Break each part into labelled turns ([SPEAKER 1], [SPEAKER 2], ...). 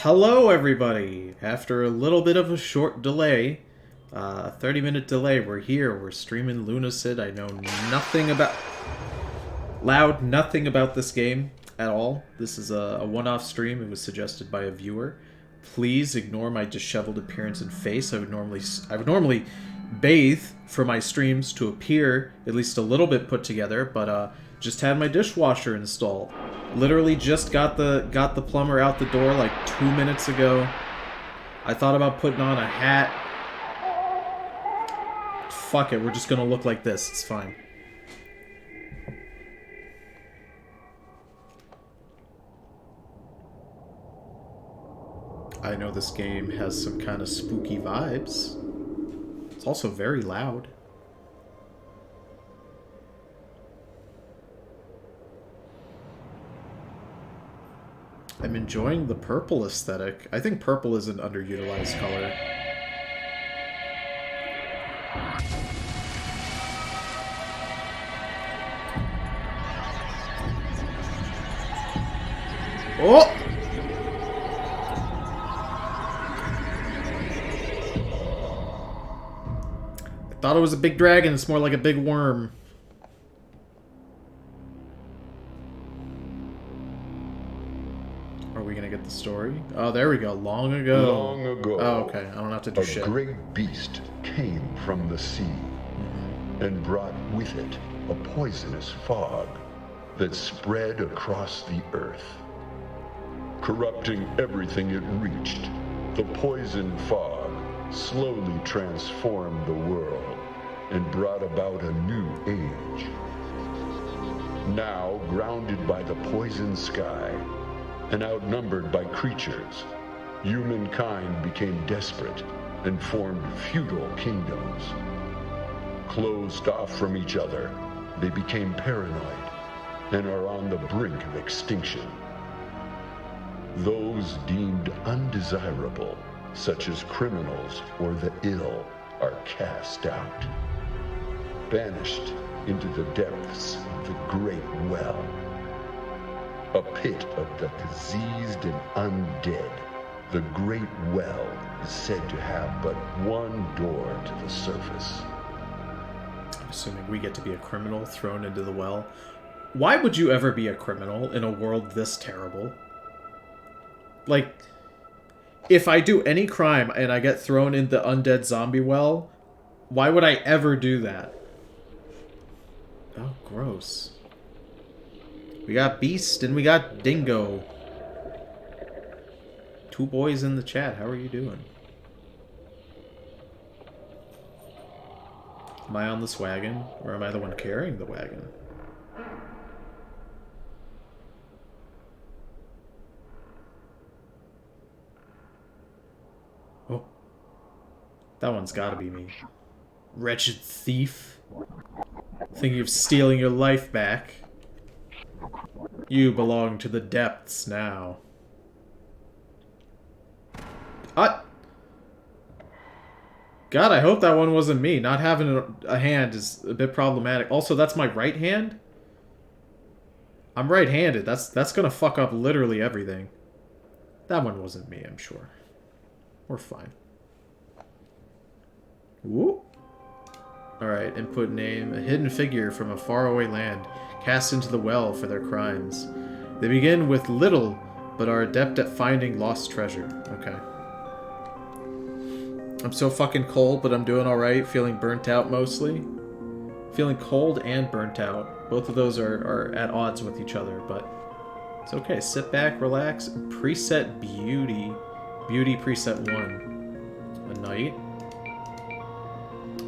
[SPEAKER 1] Hello, everybody! After a little bit of a short delay, 30-minute delay, we're here. We're streaming Lunacid. I know nothing about this game at all. This is a one-off stream. It was suggested by a viewer. Please ignore my disheveled appearance and face. I would normally bathe for my streams to appear at least a little bit put together, but just had my dishwasher installed. Literally just got the plumber out the door like 2 minutes ago. I thought about putting on a hat. Fuck it, we're just gonna look like this. It's fine. I know this game has some kind of spooky vibes. It's also very loud. I'm enjoying the purple aesthetic. I think purple is an underutilized color. Oh! I thought it was a big dragon. It's more like a big worm. Are we gonna get the story? Oh, there we go. Long ago.
[SPEAKER 2] Long ago.
[SPEAKER 1] Oh, okay. I don't have to do shit.
[SPEAKER 2] A great beast came from the sea and brought with it a poisonous fog that spread across the earth. Corrupting everything it reached, the poison fog slowly transformed the world and brought about a new age. Now, grounded by the poison sky and outnumbered by creatures, humankind became desperate and formed feudal kingdoms. Closed off from each other, they became paranoid and are on the brink of extinction. Those deemed undesirable, such as criminals or the ill, are cast out, banished into the depths of the Great Well, a pit of the diseased and undead. The Great Well is said to have but one door to the surface.
[SPEAKER 1] Assuming we get to be a criminal thrown into the well. Why would you ever be a criminal in a world this terrible? Like, if I do any crime and I get thrown in the undead zombie well, why would I ever do that? Oh, gross. We got Beast and we got Dingo. Two boys in the chat. How are you doing? Am I on this wagon? Or am I the one carrying the wagon? Oh. That one's gotta be me. Wretched thief. Thinking of stealing your life back. You belong to the depths now. God, I hope that one wasn't me. Not having a hand is a bit problematic. Also, that's my right hand? I'm right-handed. That's gonna fuck up literally everything. That one wasn't me, I'm sure. We're fine. Woo! Alright, input name. A hidden figure from a faraway land, cast into the well for their crimes. They begin with little, but are adept at finding lost treasure. Okay. I'm so fucking cold, but I'm doing alright. Feeling burnt out mostly. Feeling cold and burnt out. Both of those are at odds with each other, but it's okay. Sit back, relax. Preset beauty. Beauty preset 1. A knight.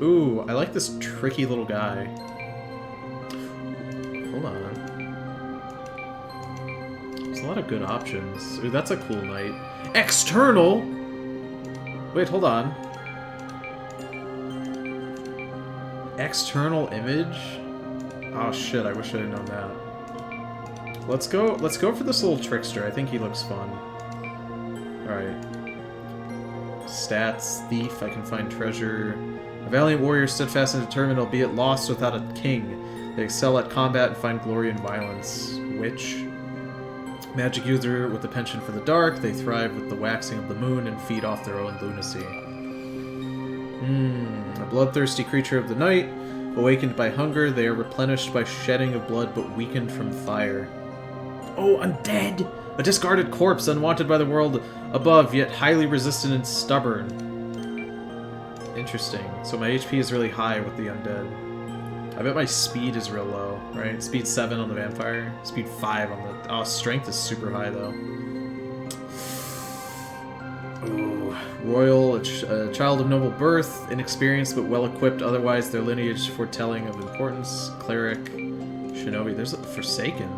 [SPEAKER 1] Ooh, I like this tricky little guy. Hold on. There's a lot of good options. Ooh, that's a cool knight. External! Wait, hold on. External image? Oh shit, I wish I had known that. Let's go for this little trickster. I think he looks fun. Alright. Stats, thief, I can find treasure. A valiant warrior, steadfast and determined, albeit lost without a king. They excel at combat and find glory in violence. Witch. Magic user with a penchant for the dark, they thrive with the waxing of the moon and feed off their own lunacy. A bloodthirsty creature of the night. Awakened by hunger, they are replenished by shedding of blood but weakened from fire. Oh, undead! A discarded corpse, unwanted by the world above, yet highly resistant and stubborn. Interesting. So my HP is really high with the undead. I bet my speed is real low, right? Speed 7 on the vampire, speed 5 on the... Oh, strength is super high, though. Ooh. Royal, a child of noble birth, inexperienced but well-equipped, otherwise their lineage foretelling of importance. Cleric, shinobi. There's a Forsaken.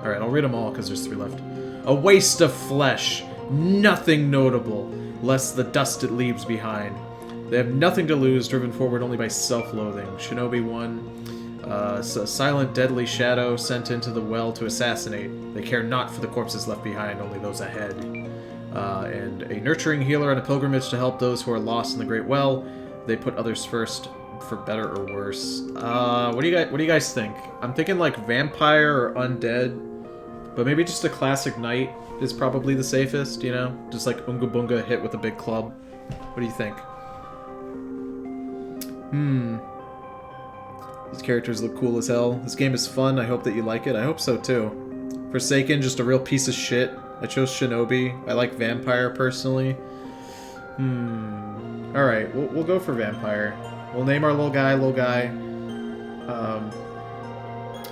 [SPEAKER 1] Alright, I'll read them all because there's 3 left. A waste of flesh, nothing notable, less the dust it leaves behind. They have nothing to lose, driven forward only by self-loathing. Shinobi 1, a silent deadly shadow sent into the well to assassinate. They care not for the corpses left behind, only those ahead. And a nurturing healer on a pilgrimage to help those who are lost in the great well. They put others first, for better or worse. What do you guys think? I'm thinking like vampire or undead. But maybe just a classic knight is probably the safest, you know? Just like Unga Bunga hit with a big club. What do you think? These characters look cool as hell. This game is fun. I hope that you like it. I hope so too. Forsaken, just a real piece of shit. I chose Shinobi. I like Vampire personally. Alright, we'll go for Vampire. We'll name our little guy.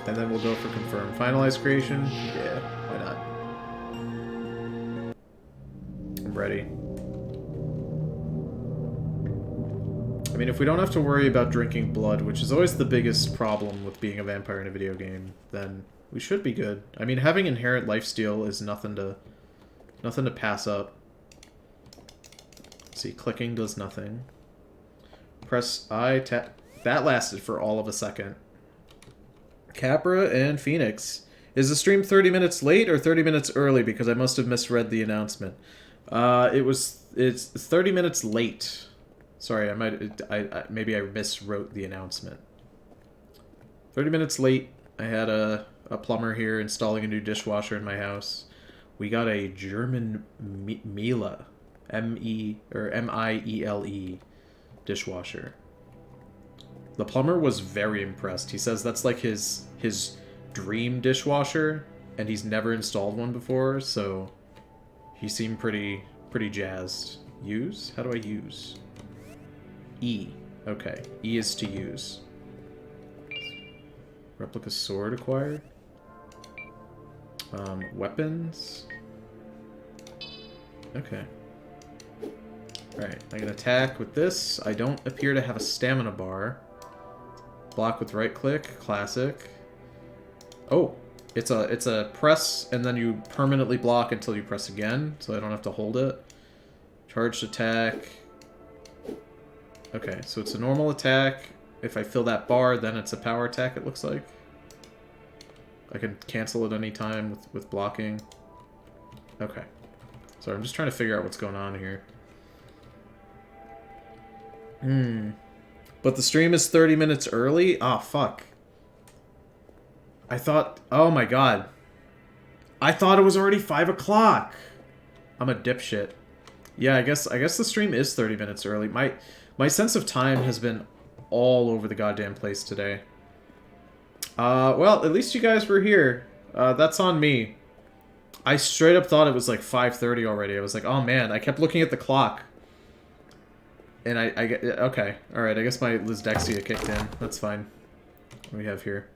[SPEAKER 1] And then we'll go for confirm. Finalize creation? Yeah, why not? I'm ready. I mean, if we don't have to worry about drinking blood, which is always the biggest problem with being a vampire in a video game, then we should be good. I mean, having inherent lifesteal is nothing to pass up. See, clicking does nothing. Press I, tap. That lasted for all of a second. Capra and Phoenix. Is the stream 30 minutes late or 30 minutes early? Because I must have misread the announcement. It's 30 minutes late. Sorry, maybe I miswrote the announcement. 30 minutes late. I had a plumber here installing a new dishwasher in my house. We got a German Miele, M-I-E-L-E dishwasher. The plumber was very impressed. He says that's like his dream dishwasher, and he's never installed one before, so he seemed pretty jazzed. Use? How do I use? E. Okay. E is to use. Replica sword acquired. Weapons. Okay. Alright, I can attack with this. I don't appear to have a stamina bar. Block with right click, classic. Oh, it's a press and then you permanently block until you press again, so I don't have to hold it. Charged attack. Okay, so it's a normal attack. If I fill that bar, then it's a power attack, it looks like. I can cancel it any time with blocking. Okay. Sorry, I'm just trying to figure out what's going on here. But the stream is 30 minutes early? Ah, fuck. I thought... Oh my god. I thought it was already 5 o'clock. I'm a dipshit. Yeah, I guess the stream is 30 minutes early. My sense of time has been all over the goddamn place today. Well, at least you guys were here. That's on me. I straight up thought it was like 5:30 already. I was like, oh man, I kept looking at the clock. And okay, alright, I guess my Lizdexia kicked in. That's fine. What do we have here?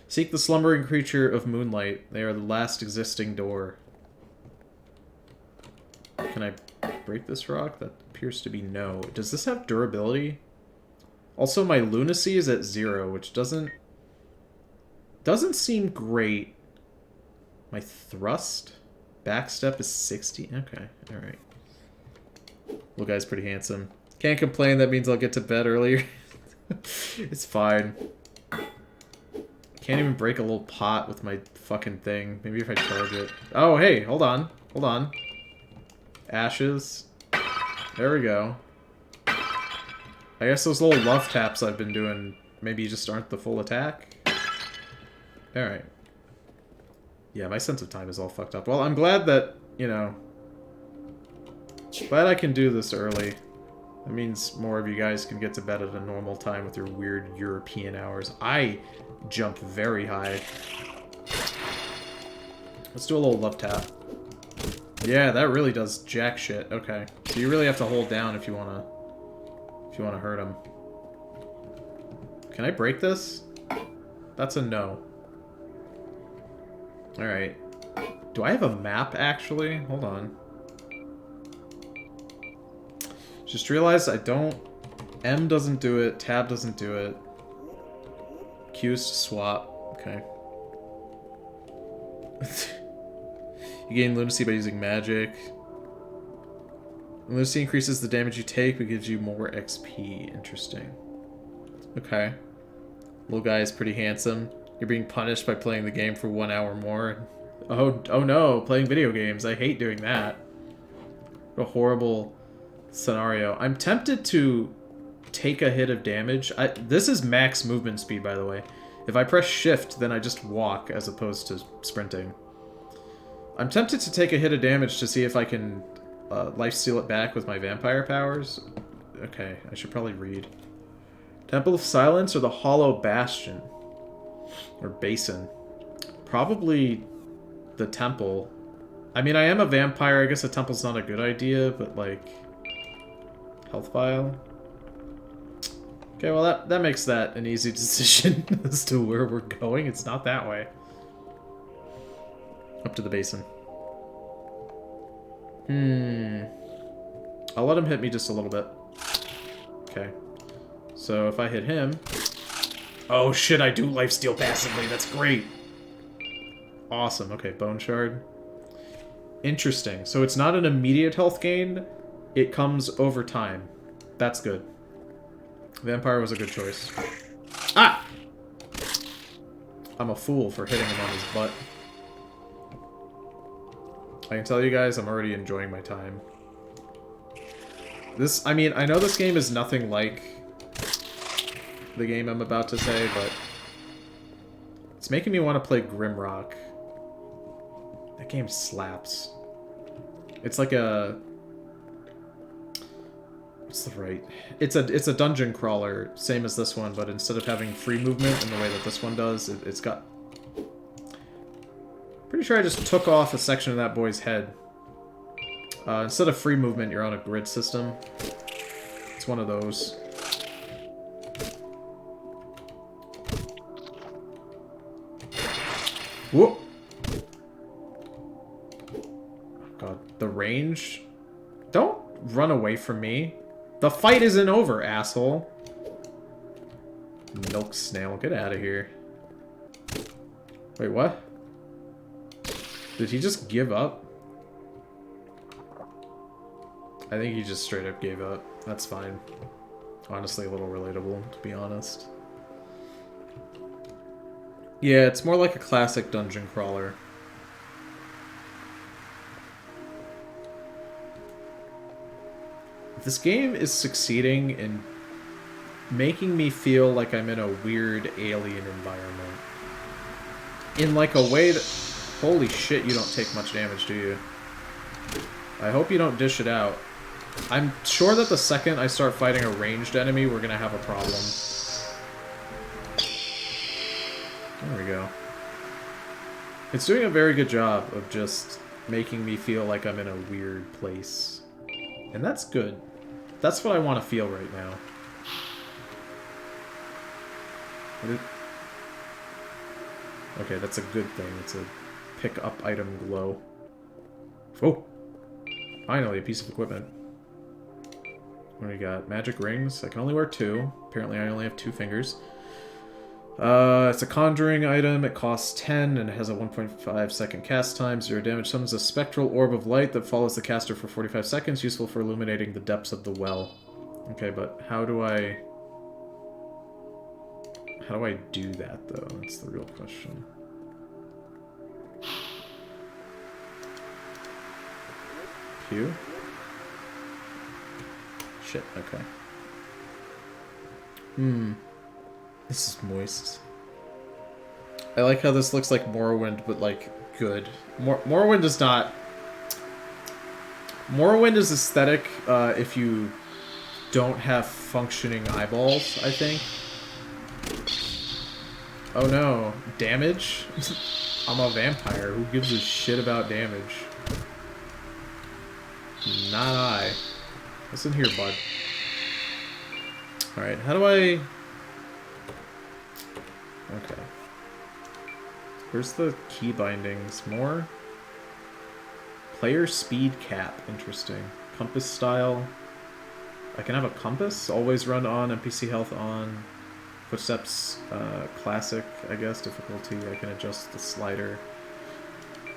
[SPEAKER 1] Seek the slumbering creature of moonlight. They are the last existing door. Can I break this rock? That appears to be no. Does this have durability? Also, my lunacy is at 0, which doesn't seem great. My thrust? Backstep is 60? Okay, alright. Little guy's pretty handsome. Can't complain, that means I'll get to bed earlier. It's fine. Can't even break a little pot with my fucking thing. Maybe if I charge it. Oh, hey, hold on. Hold on. Ashes. There we go. I guess those little love taps I've been doing maybe just aren't the full attack. Alright. Yeah, my sense of time is all fucked up. Well, I'm glad that, you know... Glad I can do this early. That means more of you guys can get to bed at a normal time with your weird European hours. I jump very high. Let's do a little love tap. Yeah, that really does jack shit. Okay. So you really have to hold down if you wanna hurt him. Can I break this? That's a no. Alright. Do I have a map, actually? Hold on. Just realized I don't... M doesn't do it. Tab doesn't do it. Q's to swap. Okay. You gain lunacy by using magic. Lunacy increases the damage you take, but gives you more XP. Interesting. Okay. Little guy is pretty handsome. You're being punished by playing the game for 1 hour more. Oh no, playing video games. I hate doing that. What a horrible scenario. I'm tempted to take a hit of damage. This is max movement speed, by the way. If I press shift, then I just walk as opposed to sprinting. I'm tempted to take a hit of damage to see if I can lifesteal it back with my vampire powers. Okay, I should probably read. Temple of Silence or the Hollow Bastion? Or Basin? Probably the Temple. I mean, I am a vampire. I guess a temple's not a good idea, but like... Health vial? Okay, well that makes that an easy decision as to where we're going. It's not that way. Up to the basin. I'll let him hit me just a little bit. Okay. So if I hit him... Oh shit, I do lifesteal passively. That's great. Awesome. Okay, Bone Shard. Interesting. So it's not an immediate health gain. It comes over time. That's good. Vampire was a good choice. Ah! I'm a fool for hitting him on his butt. I can tell you guys, I'm already enjoying my time. This, I mean, I know this game is nothing like the game I'm about to say, but it's making me want to play Grimrock. That game slaps. It's like a... What's the right? It's a dungeon crawler, same as this one, but instead of having free movement in the way that this one does, it's got... Pretty sure I just took off a section of that boy's head. Instead of free movement, you're on a grid system. It's one of those. Whoop! God, the range? Don't run away from me. The fight isn't over, asshole. Milk snail, get out of here. Wait, what? Did he just give up? I think he just straight up gave up. That's fine. Honestly, a little relatable, to be honest. Yeah, it's more like a classic dungeon crawler. This game is succeeding in making me feel like I'm in a weird alien environment. In like a way that... Holy shit, you don't take much damage, do you? I hope you don't dish it out. I'm sure that the second I start fighting a ranged enemy, we're gonna have a problem. There we go. It's doing a very good job of just making me feel like I'm in a weird place. And that's good. That's what I want to feel right now. Okay, that's a good thing. It's a pick up item glow. Oh! Finally, a piece of equipment. What do we got? Magic rings. I can only wear 2. Apparently I only have 2 fingers. It's a conjuring item. It costs 10 and it has a 1.5 second cast time. 0 damage. Summons a spectral orb of light that follows the caster for 45 seconds. Useful for illuminating the depths of the well. Okay, but how do I do that, though? That's the real question. Q? Shit, okay. This is moist. I like how this looks like Morrowind, but like good. Morrowind is not... Morrowind is aesthetic if you don't have functioning eyeballs, I think. Oh no. Damage? I'm a vampire. Who gives a shit about damage? Not I. Listen here, bud. Alright, how do I... Okay. Where's the key bindings? More? Player speed cap. Interesting. Compass style. I can have a compass. Always run on. NPC health on. Footsteps. Classic, I guess. Difficulty. I can adjust the slider.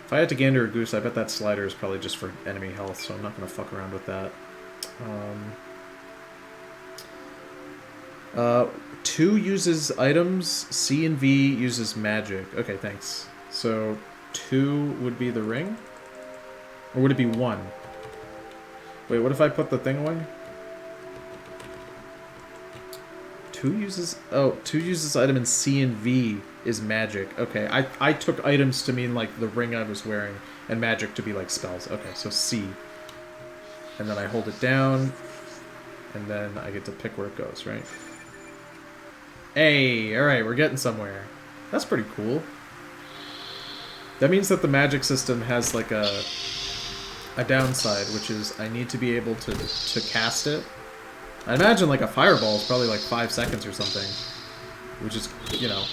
[SPEAKER 1] If I had to gander a goose, I bet that slider is probably just for enemy health, so I'm not going to fuck around with that. 2 uses items, C and V uses magic. Okay, thanks. So 2 would be the ring? Or would it be 1? Wait, what if I put the thing away? 2 uses... Oh, 2 uses item and C and V is magic. Okay, I took items to mean like the ring I was wearing and magic to be like spells. Okay, so C. And then I hold it down and then I get to pick where it goes, right? Hey, alright, we're getting somewhere. That's pretty cool. That means that the magic system has like a downside, which is I need to be able to cast it. I imagine like a fireball is probably like 5 seconds or something, which is, you know,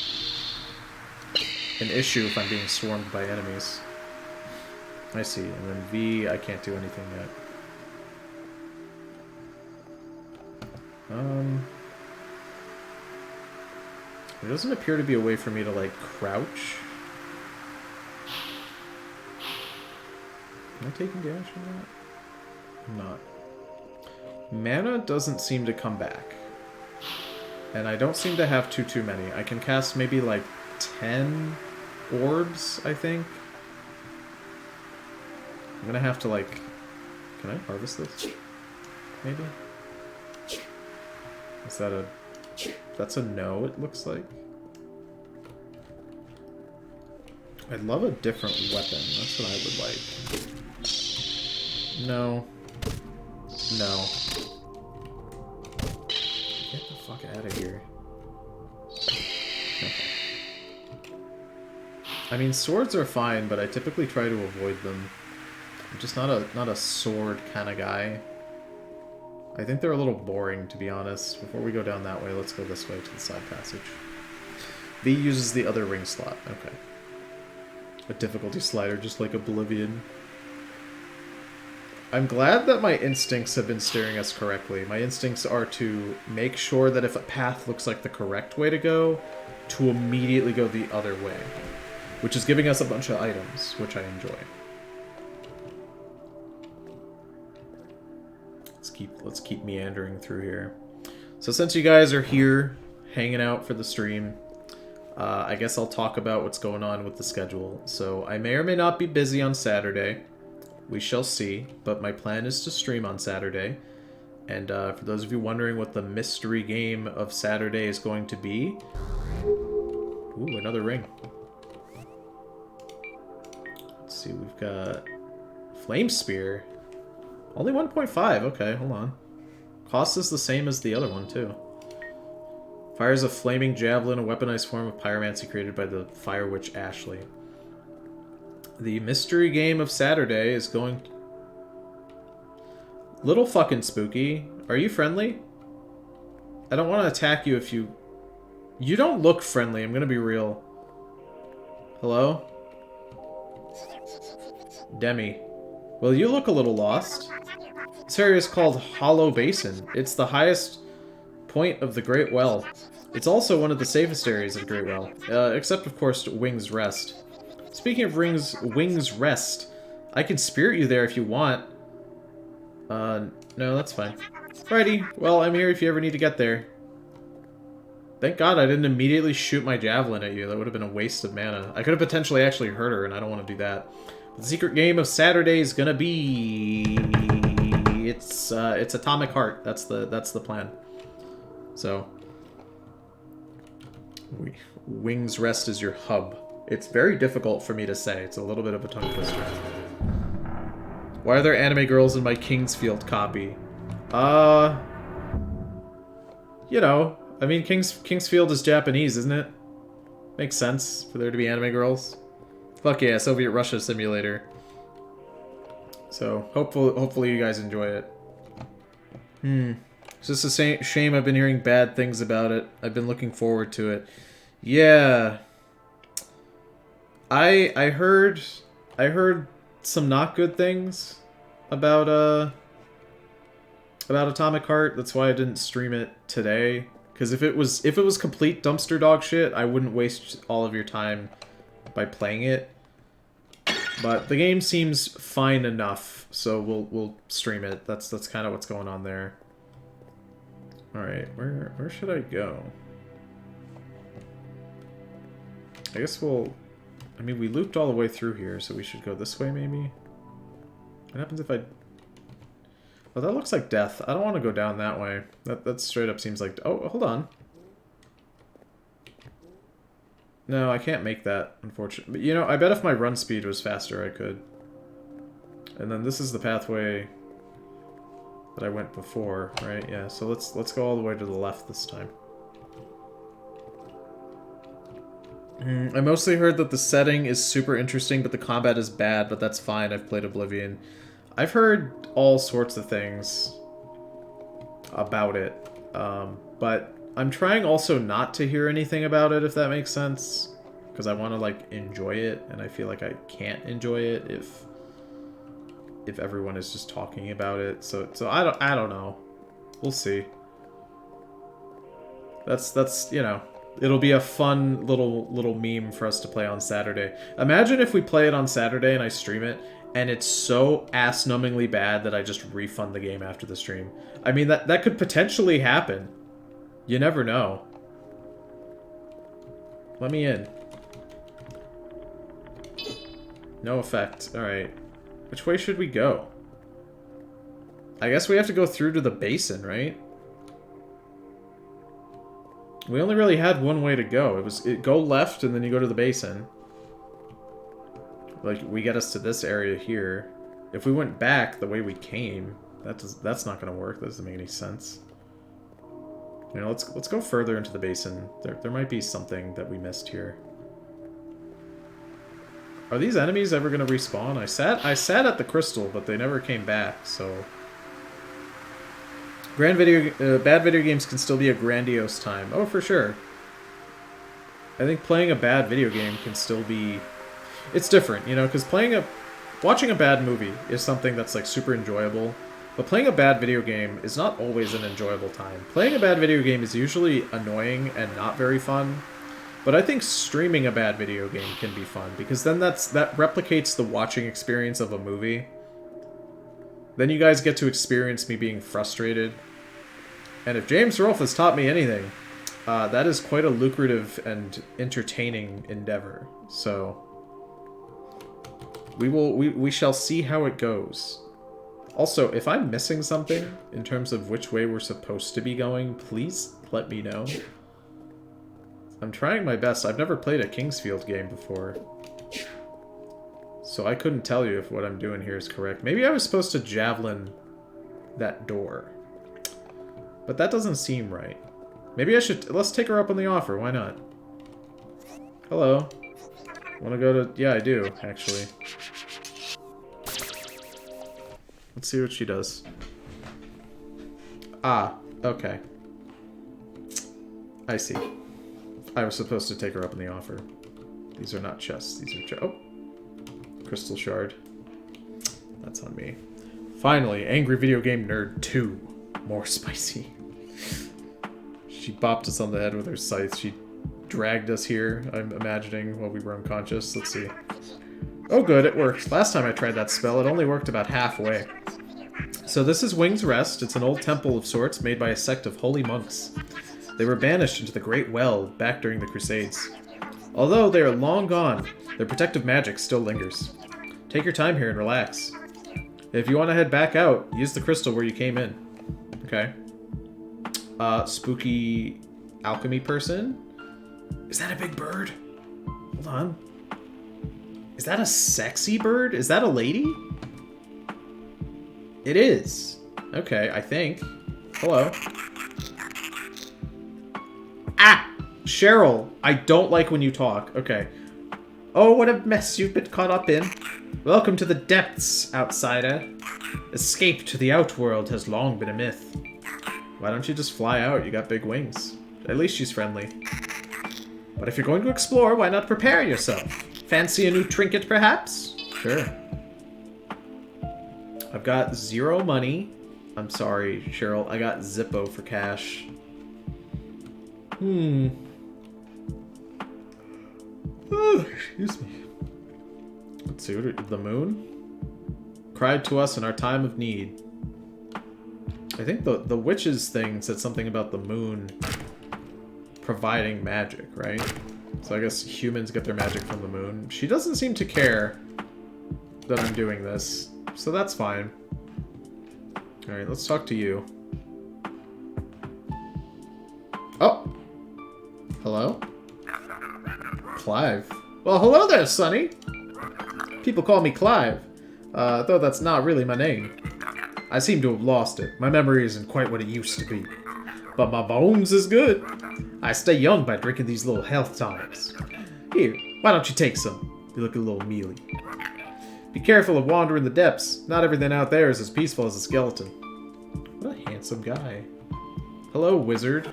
[SPEAKER 1] an issue if I'm being swarmed by enemies. I see. And then V, I can't do anything yet. There doesn't appear to be a way for me to, like, crouch. Am I taking damage from that? I'm not. Mana doesn't seem to come back. And I don't seem to have too many. I can cast maybe, like, 10 orbs, I think. I'm gonna have to, like... Can I harvest this? Maybe? Is that a... That's a no, it looks like. I'd love a different weapon. That's what I would like. No. No. Get the fuck out of here. Okay. I mean, swords are fine, but I typically try to avoid them. I'm just not a sword kind of guy. I think they're a little boring, to be honest. Before we go down that way, let's go this way to the side passage. V uses the other ring slot. Okay. A difficulty slider, just like Oblivion. I'm glad that my instincts have been steering us correctly. My instincts are to make sure that if a path looks like the correct way to go, to immediately go the other way. Which is giving us a bunch of items, which I enjoy. Let's keep meandering through here. So since you guys are here, hanging out for the stream, I guess I'll talk about what's going on with the schedule. So I may or may not be busy on Saturday. We shall see. But my plan is to stream on Saturday. And for those of you wondering what the mystery game of Saturday is going to be... Ooh, another ring. Let's see, we've got... Flame Spear. Only 1.5. Okay, hold on. Cost is the same as the other one, too. Fires a flaming javelin, a weaponized form of pyromancy created by the Fire Witch Ashley. The mystery game of Saturday is going... Little fucking spooky. Are you friendly? I don't want to attack you if you... You don't look friendly, I'm gonna be real. Hello? Demi. Well, you look a little lost. This area is called Hollow Basin. It's the highest point of the Great Well. It's also one of the safest areas of the Great Well. Except, of course, Wing's Rest. Speaking of Wing's Rest, I can spirit you there if you want. No, that's fine. Alrighty, well, I'm here if you ever need to get there. Thank God I didn't immediately shoot my javelin at you. That would have been a waste of mana. I could have potentially actually hurt her, and I don't want to do that. The secret game of Saturday is gonna be... It's Atomic Heart. That's the plan. So... Wing's Rest is your hub. It's very difficult for me to say. It's a little bit of a tongue twister. Why are there anime girls in my Kingsfield copy? You know, I mean, Kingsfield is Japanese, isn't it? Makes sense for there to be anime girls. Fuck yeah, Soviet Russia simulator. So, hopefully you guys enjoy it. It's just a shame I've been hearing bad things about it. I've been looking forward to it. Yeah. I heard some not good things about Atomic Heart. That's why I didn't stream it today. Because if it was complete dumpster dog shit, I wouldn't waste all of your time by playing it. But the game seems fine enough, so we'll stream it. That's kind of what's going on there. All right, where should I go? I guess I mean, we looped all the way through here, so we should go this way, maybe? What happens if I... Oh, that looks like death. I don't want to go down that way. That straight up seems like... Oh, hold on. No, I can't make that, unfortunately. But, you know, I bet if my run speed was faster, I could. And then this is the pathway that I went before, right? Yeah, so let's go all the way to the left this time. I mostly heard that the setting is super interesting, but the combat is bad, but that's fine. I've played Oblivion. I've heard all sorts of things about it, but I'm trying also not to hear anything about it, if that makes sense, because I want to, like, enjoy it, and I feel like I can't enjoy it if everyone is just talking about it. So I don't know. We'll see. That's you know, it'll be a fun little meme for us to play on Saturday. Imagine if we play it on Saturday and I stream it, and it's so ass-numbingly bad that I just refund the game after the stream. I mean, that could potentially happen. You never know. Let me in. No effect. Alright. Which way should we go? I guess we have to go through to the basin, right? We only really had one way to go. Go left and then you go to the basin. Like, we get us to this area here. If we went back the way we came, that's not gonna work. That doesn't make any sense. You know, let's go further into the basin. There might be something that we missed here. Are these enemies ever gonna respawn? I sat at the crystal, but they never came back, so... Bad video games can still be a grandiose time. Oh, for sure. I think playing a bad video game can still be... It's different, you know, because watching a bad movie is something that's, like, super enjoyable. But playing a bad video game is not always an enjoyable time. Playing a bad video game is usually annoying and not very fun. But I think streaming a bad video game can be fun, because then that replicates the watching experience of a movie. Then you guys get to experience me being frustrated. And if James Rolfe has taught me anything, that is quite a lucrative and entertaining endeavor. So we shall see how it goes. Also, if I'm missing something in terms of which way we're supposed to be going, please let me know. I'm trying my best. I've never played a Kingsfield game before, so I couldn't tell you if what I'm doing here is correct. Maybe I was supposed to javelin that door, but that doesn't seem right. Maybe I should... Let's take her up on the offer. Why not? Hello. Want to go to... Yeah, I do, actually. Let's see what she does. Ah, okay. I see. I was supposed to take her up on the offer. These are not chests. These are... Oh! Crystal shard. That's on me. Finally, Angry Video Game Nerd 2. More spicy. She bopped us on the head with her scythe. She dragged us here, I'm imagining, while we were unconscious. Let's see. Oh good, it worked. Last time I tried that spell, it only worked about halfway. So this is Wing's Rest. It's an old temple of sorts made by a sect of holy monks. They were banished into the Great Well back during the Crusades. Although they are long gone, their protective magic still lingers. Take your time here and relax. If you want to head back out, use the crystal where you came in. Okay. Spooky alchemy person? Is that a big bird? Hold on. Is that a sexy bird? Is that a lady? It is. Okay, I think. Hello. Ah! Cheryl, I don't like when you talk. Okay. Oh, what a mess you've been caught up in. Welcome to the depths, outsider. Escape to the outworld has long been a myth. Why don't you just fly out? You got big wings. At least she's friendly. But if you're going to explore, why not prepare yourself? Fancy a new trinket, perhaps? Sure. I've got 0 money. I'm sorry, Cheryl. I got Zippo for cash. Oh, excuse me. Let's see. The moon? Cried to us in our time of need. I think the witches thing said something about the moon providing magic, right? So I guess humans get their magic from the moon. She doesn't seem to care that I'm doing this, so that's fine. Alright, let's talk to you. Oh! Hello? Clive. Well, hello there, Sonny! People call me Clive, though that's not really my name. I seem to have lost it. My memory isn't quite what it used to be. But my bones is good. I stay young by drinking these little health tonics. Here, why don't you take some? You look a little mealy. Be careful of wandering the depths. Not everything out there is as peaceful as a skeleton. What a handsome guy. Hello, wizard.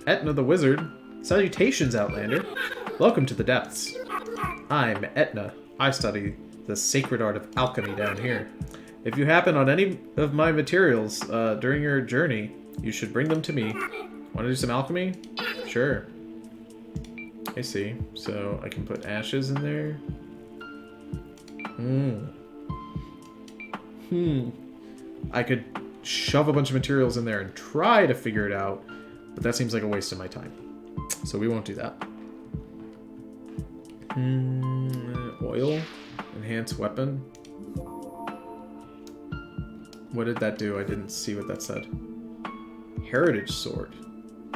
[SPEAKER 1] Etna the wizard. Salutations, Outlander. Welcome to the depths. I'm Etna. I study the sacred art of alchemy down here. If you happen on any of my materials during your journey, you should bring them to me. Want to do some alchemy? Sure. I see. So I can put ashes in there. I could shove a bunch of materials in there and try to figure it out, but that seems like a waste of my time. So we won't do that. Oil. Enhanced weapon. What did that do? I didn't see what that said. Heritage sword.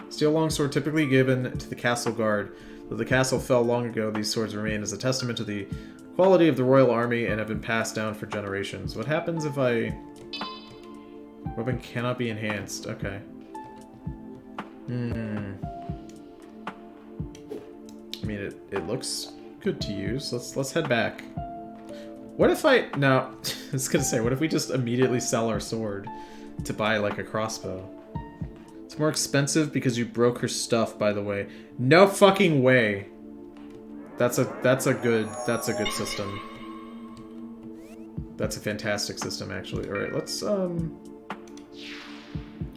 [SPEAKER 1] Steel longsword typically given to the castle guard. Though the castle fell long ago, these swords remain as a testament to the quality of the royal army and have been passed down for generations. What happens if I... Weapon cannot be enhanced. Okay. I mean, it looks good to use. Let's head back. What if I... No, I was gonna say, what if we just immediately sell our sword to buy, like, a crossbow? It's more expensive because you broke her stuff, by the way. No fucking way. That's a good system. That's a fantastic system, actually. Alright, let's, we'll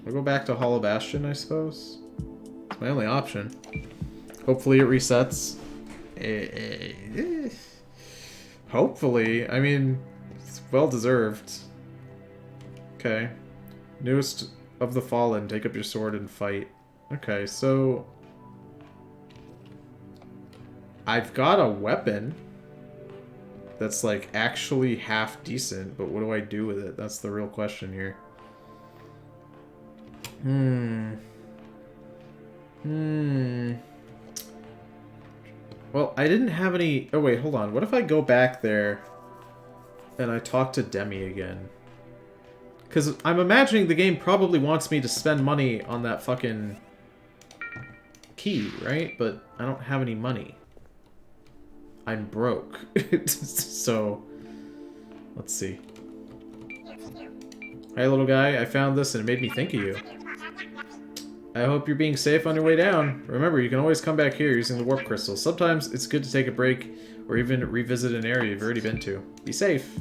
[SPEAKER 1] go back to Hollow Bastion, I suppose. It's my only option. Hopefully it resets. Hopefully. I mean, it's well-deserved. Okay. Newest of the Fallen. Take up your sword and fight. Okay, so... I've got a weapon that's, like, actually half decent, but what do I do with it? That's the real question here. Well, I didn't have any... Oh, wait, hold on. What if I go back there and I talk to Demi again? Because I'm imagining the game probably wants me to spend money on that fucking key, right? But I don't have any money. I'm broke. So, let's see. Hey, little guy, I found this and it made me think of you. I hope you're being safe on your way down. Remember, you can always come back here using the warp crystal. Sometimes it's good to take a break or even revisit an area you've already been to. Be safe.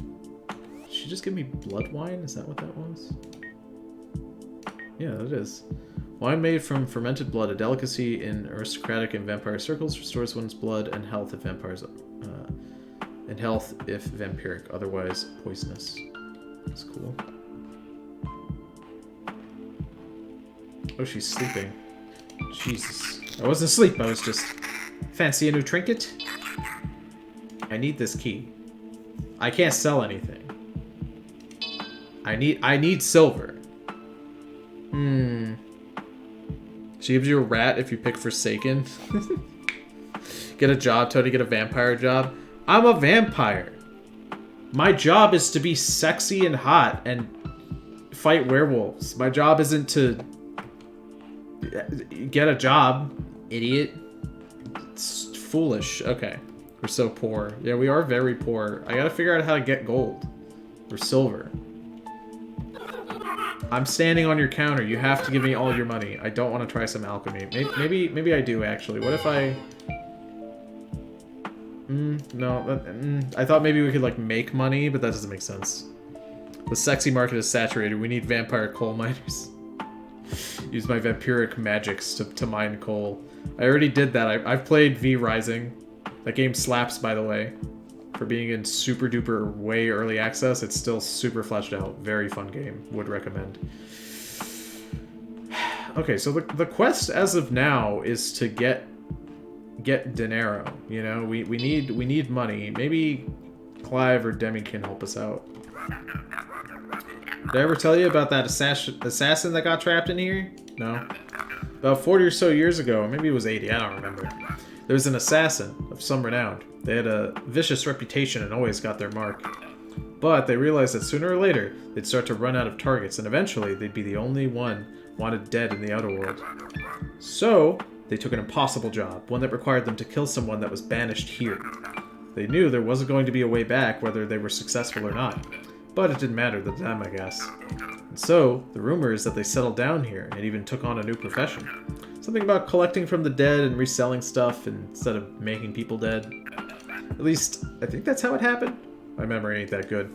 [SPEAKER 1] Did she just give me blood wine? Is that what that was? Yeah, that is. Wine made from fermented blood, a delicacy in aristocratic and vampire circles, restores one's blood and health if vampires, vampiric, otherwise poisonous. That's cool. Oh, she's sleeping. Jesus. I wasn't asleep, I was just... Fancy a new trinket? I need this key. I can't sell anything. I need silver. She gives you a rat if you pick Forsaken. Get a job, Tony, get a vampire job. I'm a vampire. My job is to be sexy and hot and fight werewolves. My job isn't to get a job, idiot. It's foolish. Okay. We're so poor. Yeah, we are very poor. I gotta figure out how to get gold. Or silver. I'm standing on your counter. You have to give me all your money. I don't want to try some alchemy. Maybe I do, actually. What if I... no. I thought maybe we could, like, make money, but that doesn't make sense. The sexy market is saturated. We need vampire coal miners. Use my vampiric magics to mine coal. I already did that. I've played V Rising. That game slaps, by the way. For being in super duper way early access, it's still super fleshed out. Very fun game. Would recommend. Okay, so the quest as of now is to get dinero. You know, we need money. Maybe Clive or Demi can help us out. Did I ever tell you about that assassin that got trapped in here? No. About 40 or so years ago, or maybe it was 80, I don't remember. There was an assassin of some renown. They had a vicious reputation and always got their mark. But they realized that sooner or later, they'd start to run out of targets, and eventually they'd be the only one wanted dead in the outer world. So, they took an impossible job, one that required them to kill someone that was banished here. They knew there wasn't going to be a way back whether they were successful or not. But it didn't matter to them, I guess. And so, the rumor is that they settled down here and even took on a new profession. Something about collecting from the dead and reselling stuff instead of making people dead. At least, I think that's how it happened. My memory ain't that good.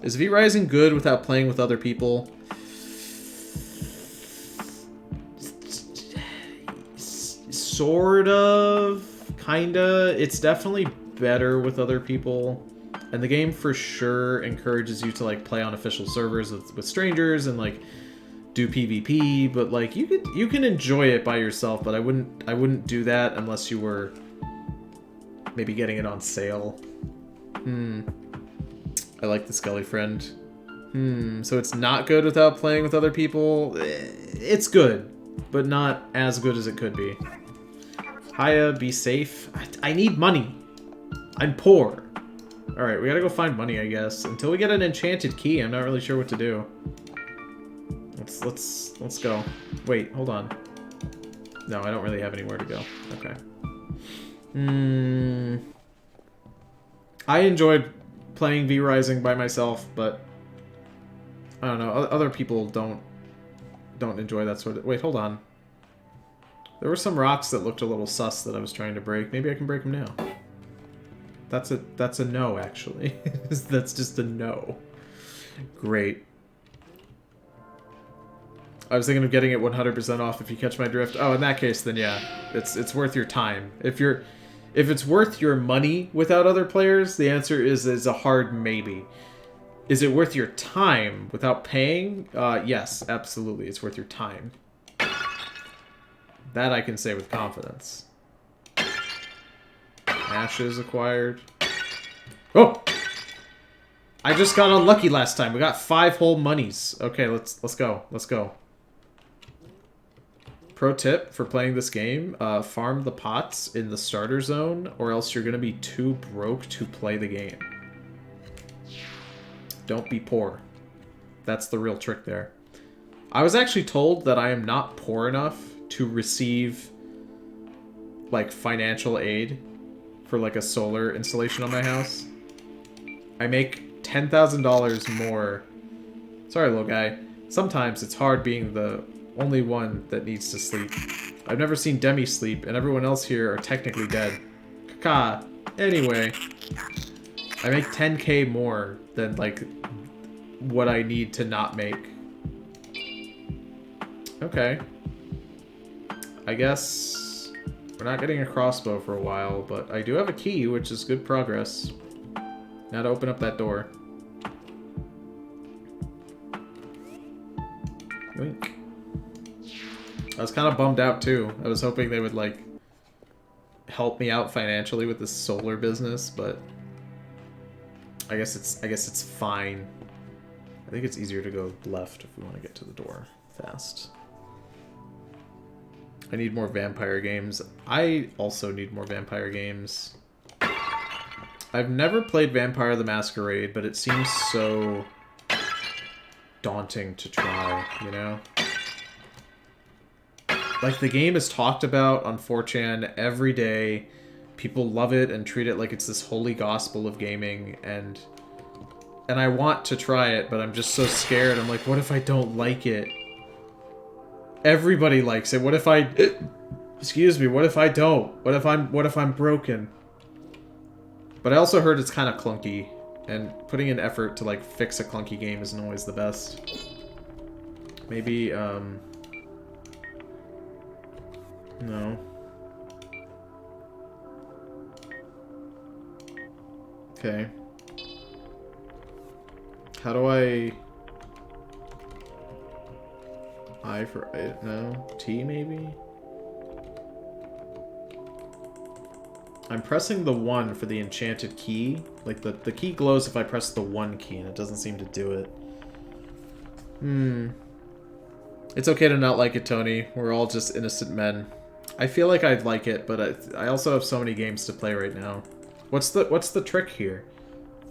[SPEAKER 1] Is V Rising good without playing with other people? Sort of. Kinda. It's definitely better with other people. And the game for sure encourages you to like play on official servers with strangers and like do PvP, but like you can enjoy it by yourself, but I wouldn't do that unless you were maybe getting it on sale. I like the Scully friend. So it's not good without playing with other people. It's good, but not as good as it could be. Hiya, be safe. I need money. I'm poor. Alright, we gotta go find money, I guess. Until we get an enchanted key, I'm not really sure what to do. Let's go. Wait, hold on. No, I don't really have anywhere to go. Okay. I enjoyed playing V Rising by myself, but I don't know. Other people don't enjoy that sort of... Wait, hold on. There were some rocks that looked a little sus that I was trying to break. Maybe I can break them now. That's a no, actually. That's just a no. Great. I was thinking of getting it 100% off if you catch my drift. Oh, in that case, then yeah, it's worth your time. If it's worth your money without other players, the answer is a hard maybe. Is it worth your time without paying? Yes, absolutely, it's worth your time. That I can say with confidence. Ashes acquired. Oh! I just got unlucky last time. We got 5 whole monies. Okay, let's go. Let's go. Pro tip for playing this game, farm the pots in the starter zone, or else you're going to be too broke to play the game. Don't be poor. That's the real trick there. I was actually told that I am not poor enough to receive, like, financial aid for, like, a solar installation on my house. I make $10,000 more. Sorry, little guy. Sometimes it's hard being the only one that needs to sleep. I've never seen Demi sleep, and everyone else here are technically dead. Caca. Anyway, I make 10K more than, like, what I need to not make. Okay. I guess we're not getting a crossbow for a while, but I do have a key, which is good progress. Now to open up that door. Wink. I was kind of bummed out too. I was hoping they would like help me out financially with this solar business, but I guess it's fine. I think it's easier to go left if we want to get to the door fast. I need more vampire games. I also need more vampire games. I've never played Vampire the Masquerade, but it seems so daunting to try, you know? Like, the game is talked about on 4chan every day. People love it and treat it like it's this holy gospel of gaming, and I want to try it, but I'm just so scared. I'm like, what if I don't like it? Everybody likes it. What if I... Excuse me, what if I don't? What if I'm broken? But I also heard it's kind of clunky, and putting in effort to, like, fix a clunky game isn't always the best. Maybe, no. Okay. How do I... I for... no? T, maybe? I'm pressing the 1 for the enchanted key. Like, the key glows if I press the 1 key, and it doesn't seem to do it. It's okay to not like it, Tony. We're all just innocent men. I feel like I'd like it, but I also have so many games to play right now. What's the trick here?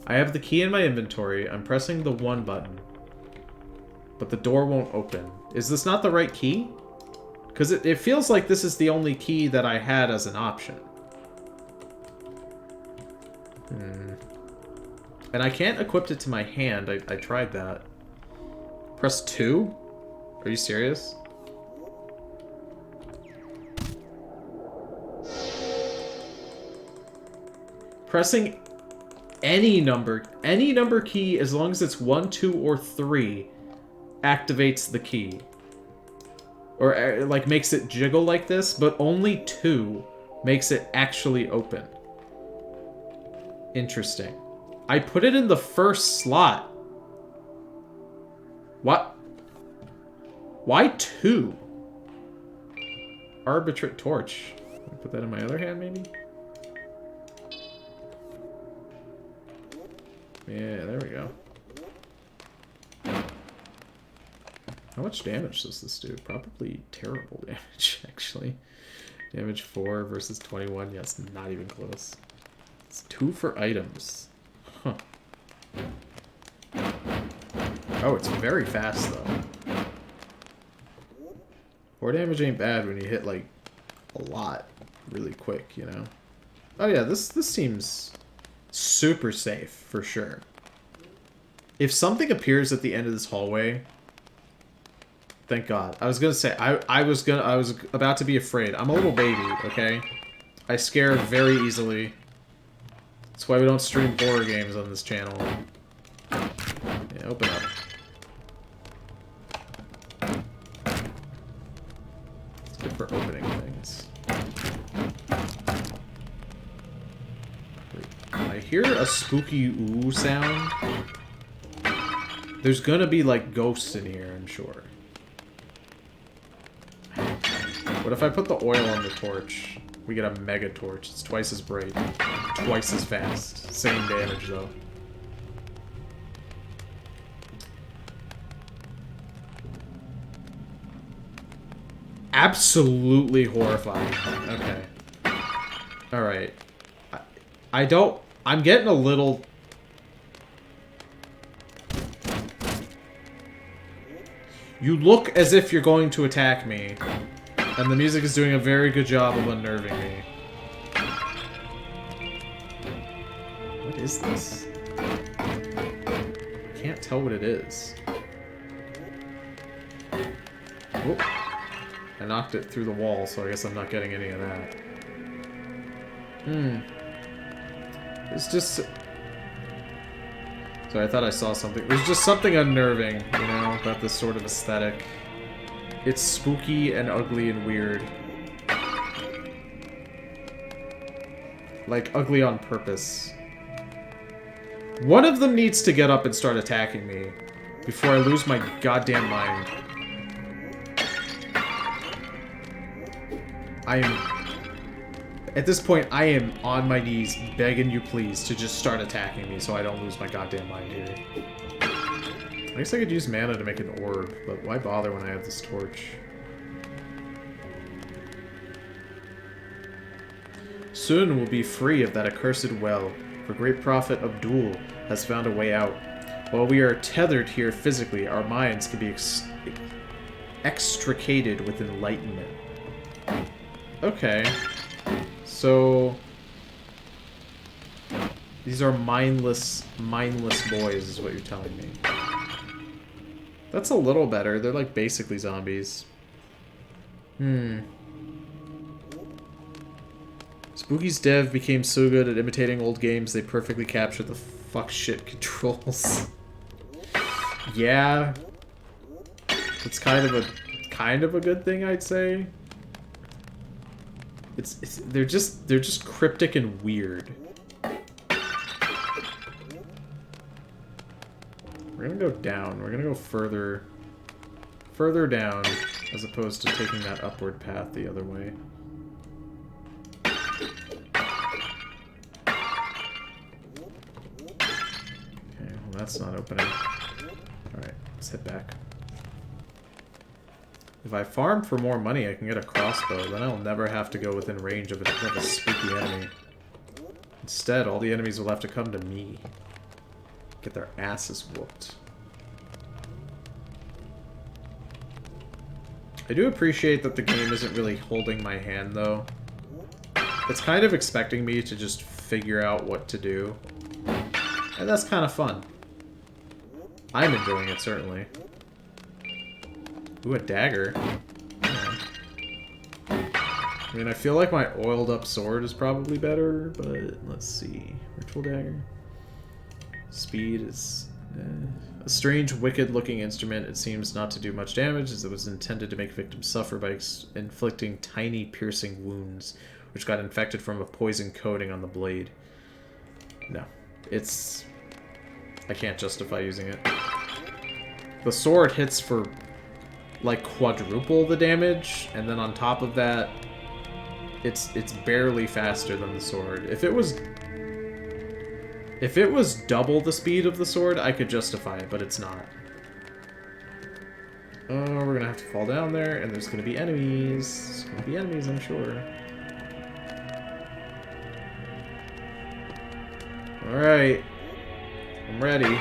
[SPEAKER 1] I have the key in my inventory. I'm pressing the 1 button. But the door won't open. Is this not the right key? Because it feels like this is the only key that I had as an option. And I can't equip it to my hand. I tried that. Press 2? Are you serious? Pressing any number key, as long as it's 1, 2, or 3, activates the key. Or, like, makes it jiggle like this, but only 2 makes it actually open. Interesting. I put it in the first slot. What? Why 2? Arbitrate torch. Put that in my other hand, maybe? Yeah, there we go. How much damage does this do? Probably terrible damage, actually. Damage 4 versus 21. Yes, not even close. It's 2 for items. Huh. Oh, it's very fast, though. 4 damage ain't bad when you hit, like, a lot really quick, you know? Oh, yeah, this seems super safe, for sure. If something appears at the end of this hallway... Thank God. I was gonna say, I was about to be afraid. I'm a little baby, okay? I scare very easily. That's why we don't stream horror games on this channel. Yeah, open up. It's good for opening things. Wait, I hear a spooky ooh sound. There's gonna be, like, ghosts in here, I'm sure. What if I put the oil on the torch? We get a mega torch. It's twice as bright. Twice as fast. Same damage, though. Absolutely horrifying. Okay. Alright. I don't... I'm getting a little... You look as if you're going to attack me. And the music is doing a very good job of unnerving me. What is this? I can't tell what it is. Whoop. I knocked it through the wall, so I guess I'm not getting any of that. It's just... So I thought I saw something. There's just something unnerving, you know, about this sort of aesthetic. It's spooky and ugly and weird. Like, ugly on purpose. One of them needs to get up and start attacking me before I lose my goddamn mind. At this point, I am on my knees begging you please to just start attacking me so I don't lose my goddamn mind here. I guess I could use mana to make an orb, but why bother when I have this torch? soon we'll be free of that accursed well, for great prophet Abdul has found a way out. While we are tethered here physically, our minds can be extricated with enlightenment. Okay. So... these are mindless boys, is what you're telling me. That's a little better. They're like basically zombies. Spooky's dev became so good at imitating old games, they perfectly captured the fuck shit controls. Yeah. It's kind of a good thing, I'd say. They're just cryptic and weird. We're gonna go down. We're gonna go further down, as opposed to taking that upward path the other way. Okay, well that's not opening. Alright, let's head back. If I farm for more money, I can get a crossbow. Then I'll never have to go within range of a spooky enemy. Instead, all the enemies will have to come to me. Get their asses whooped. I do appreciate that the game isn't really holding my hand, though. It's kind of expecting me to just figure out what to do. And that's kind of fun. I'm enjoying it, certainly. Ooh, a dagger. Yeah. I mean, I feel like my oiled up sword is probably better, but let's see. Ritual dagger. Speed is a strange, wicked-looking instrument. It seems not to do much damage, as it was intended to make victims suffer by inflicting tiny, piercing wounds, which got infected from a poison coating on the blade. No. I can't justify using it. The sword hits for, like, quadruple the damage, and then on top of that, it's barely faster than the sword. If it was double the speed of the sword, I could justify it, but it's not. Oh, we're gonna have to fall down there, and there's gonna be enemies. There's gonna be enemies, I'm sure. Alright. I'm ready.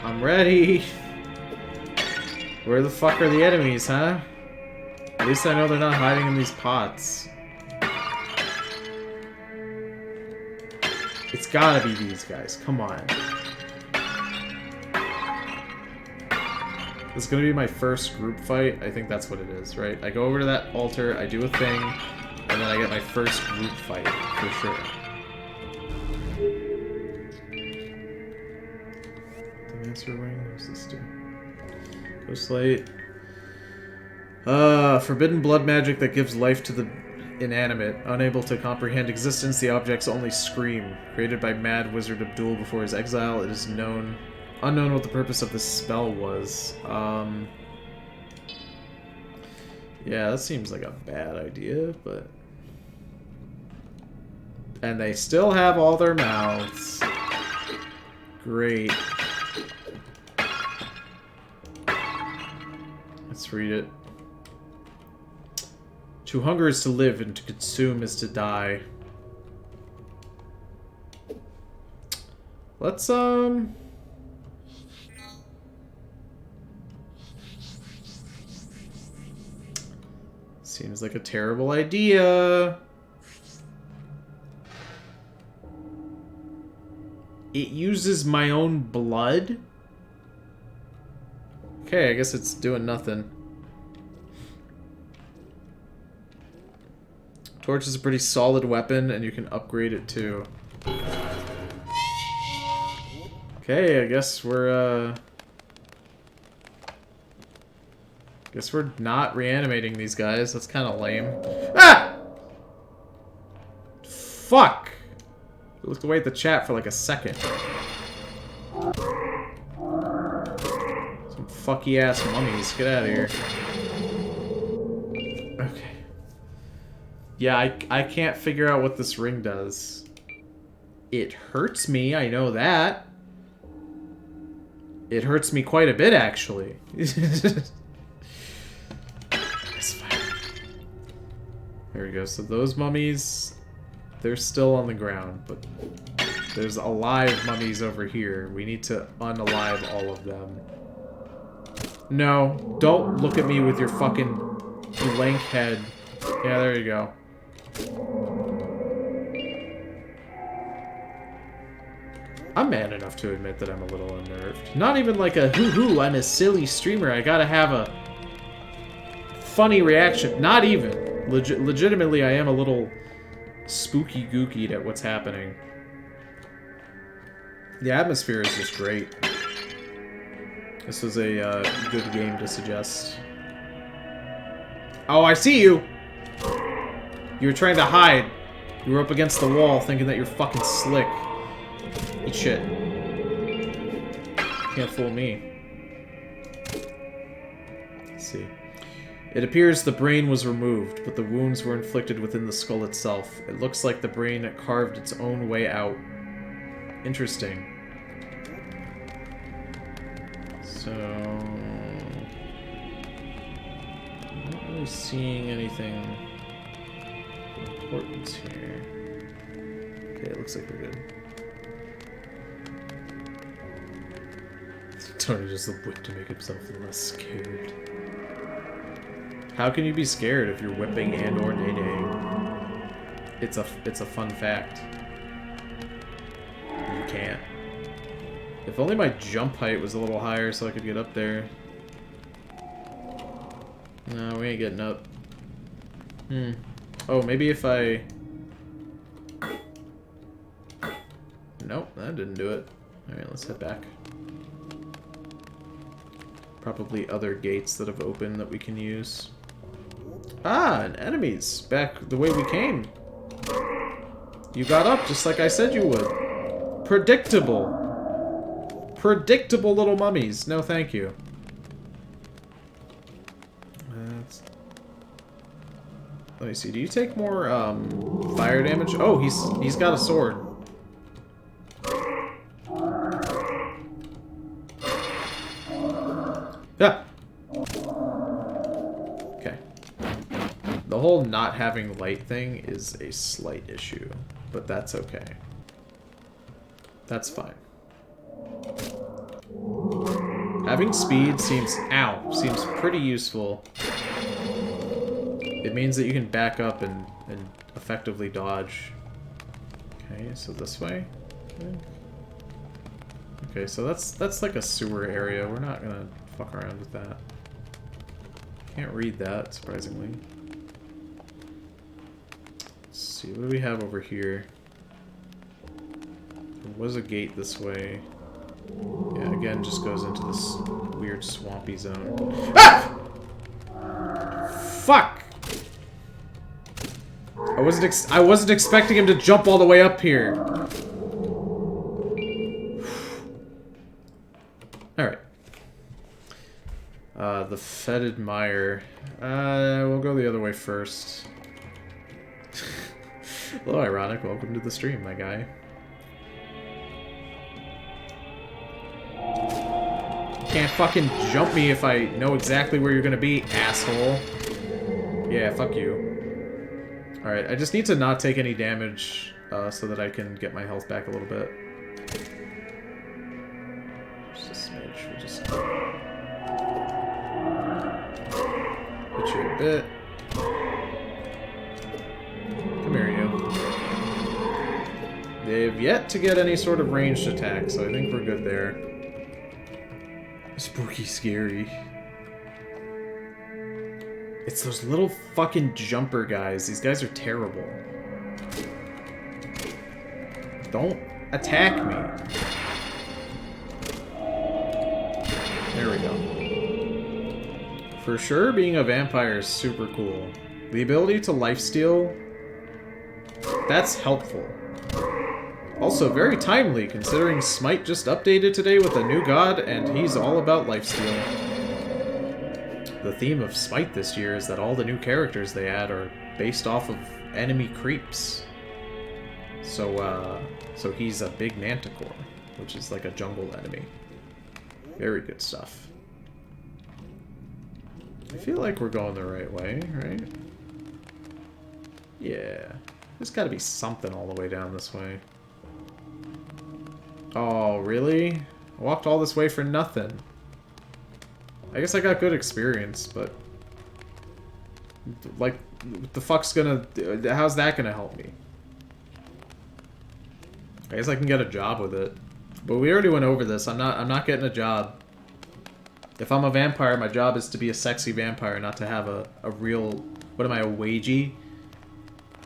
[SPEAKER 1] I'm ready! Where the fuck are the enemies, huh? At least I know they're not hiding in these pots. It's gotta be these guys. Come on. This is gonna be my first group fight. I think that's what it is, right? I go over to that altar, I do a thing, and then I get my first group fight, for sure. The Dancer Ring, what's this do? Ghost Light. Forbidden blood magic that gives life to the inanimate. Unable to comprehend existence, the objects only scream. Created by mad wizard Abdul before his exile, it is unknown what the purpose of this spell was. Yeah, that seems like a bad idea, but... And they still have all their mouths. Great. Let's read it. To hunger is to live, and to consume is to die. Let's, seems like a terrible idea. It uses my own blood? Okay, I guess it's doing nothing. Torch is a pretty solid weapon, and you can upgrade it too. Okay, I guess we're not reanimating these guys. That's kind of lame. Ah! Fuck! I looked away at the chat for like a second. Some fucky ass mummies. Get out of here. Okay. Yeah, I can't figure out what this ring does. It hurts me, I know that. It hurts me quite a bit, actually. It's fine. There we go. So those mummies, they're still on the ground, but there's alive mummies over here. We need to unalive all of them. No, don't look at me with your fucking blank head. Yeah, there you go. I'm man enough to admit that I'm a little unnerved. Not even like a hoo-hoo, I'm a silly streamer, I gotta have a funny reaction. Not even. Legitimately, I am a little spooky gookied at what's happening. The atmosphere is just great. This was a good game to suggest. Oh, I see you! You were trying to hide. You were up against the wall thinking that you're fucking slick. Eat shit. Can't fool me. Let's see. It appears the brain was removed, but the wounds were inflicted within the skull itself. It looks like the brain carved its own way out. Interesting. So... I'm not really seeing anything of importance here. Okay, it looks like we're good. Tony just whipped to make himself less scared. How can you be scared if you're whipping and or nay-nay? It's a fun fact. You can't. If only my jump height was a little higher so I could get up there. No, we ain't getting up. Oh, maybe if I... Nope, that didn't do it. Alright, let's head back. Probably other gates that have opened that we can use. Ah, and enemies. Back the way we came. You got up just like I said you would. Predictable. Predictable little mummies. No, thank you. Let me see. Do you take more fire damage? Oh, he's got a sword. Yeah. Okay. The whole not having light thing is a slight issue, but that's okay. That's fine. Having speed seems pretty useful. It means that you can back up and effectively dodge. Okay, so this way. Okay, so that's like a sewer area. We're not gonna fuck around with that. Can't read that, surprisingly. Let's see, what do we have over here? There was a gate this way. Yeah, again, just goes into this weird swampy zone. Ah! Fuck! I wasn't expecting him to jump all the way up here. Alright. The fetid mire. We'll go the other way first. Hello, Ironic. Welcome to the stream, my guy. Can't fucking jump me if I know exactly where you're gonna be, asshole. Yeah, fuck you. Alright, I just need to not take any damage so that I can get my health back a little bit. Just a smidge. We'll just hit you a bit. Come here, you. They've yet to get any sort of ranged attack, so I think we're good there. Spooky scary. It's those little fucking jumper guys. These guys are terrible. Don't attack me. There we go. For sure, being a vampire is super cool. The ability to lifesteal, that's helpful. Also very timely, considering Smite just updated today with a new god, and he's all about lifesteal. The theme of Smite this year is that all the new characters they add are based off of enemy creeps. So he's a big Manticore, which is like a jungle enemy. Very good stuff. I feel like we're going the right way, right? Yeah. There's gotta be something all the way down this way. Oh, really? I walked all this way for nothing. I guess I got good experience, but... Like, what the fuck's gonna... How's that gonna help me? I guess I can get a job with it. But we already went over this. I'm not getting a job. If I'm a vampire, my job is to be a sexy vampire, not to have a real... What am I, a wagey?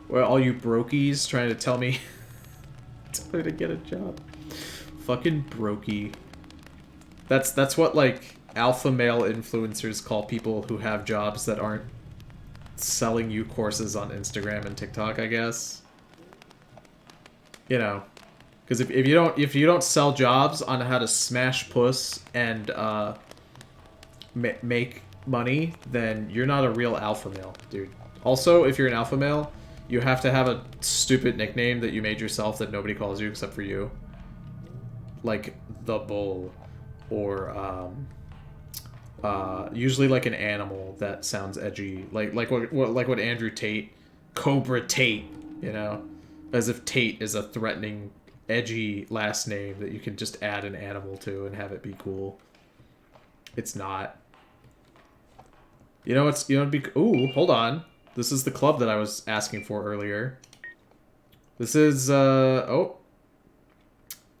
[SPEAKER 1] Well, all you brokies trying to tell me... tell me to get a job. Fucking brokey. That's what, like, alpha male influencers call people who have jobs that aren't selling you courses on Instagram and TikTok, I guess. You know. Because if you don't sell jobs on how to smash puss and make money, then you're not a real alpha male, dude. Also, if you're an alpha male, you have to have a stupid nickname that you made yourself that nobody calls you except for you. Like the Bull, or usually like an animal that sounds edgy, like what Andrew Tate, Cobra Tate, you know, as if Tate is a threatening, edgy last name that you can just add an animal to and have it be cool. It's not. You know what's be ooh, hold on. This is the club that I was asking for earlier. This is oh.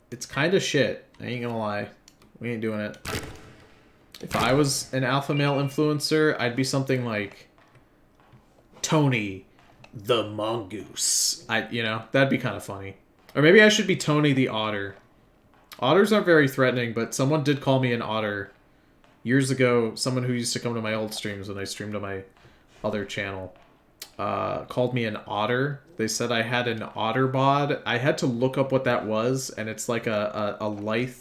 [SPEAKER 1] It's kind of shit. I ain't gonna lie. We ain't doing it. If I was an alpha male influencer, I'd be something like Tony the Mongoose. You know, that'd be kind of funny. Or maybe I should be Tony the Otter. Otters aren't very threatening, but someone did call me an otter years ago. Someone who used to come to my old streams when I streamed on my other channel called me an otter. They said I had an otter bod. I had to look up what that was, and it's like a lithe,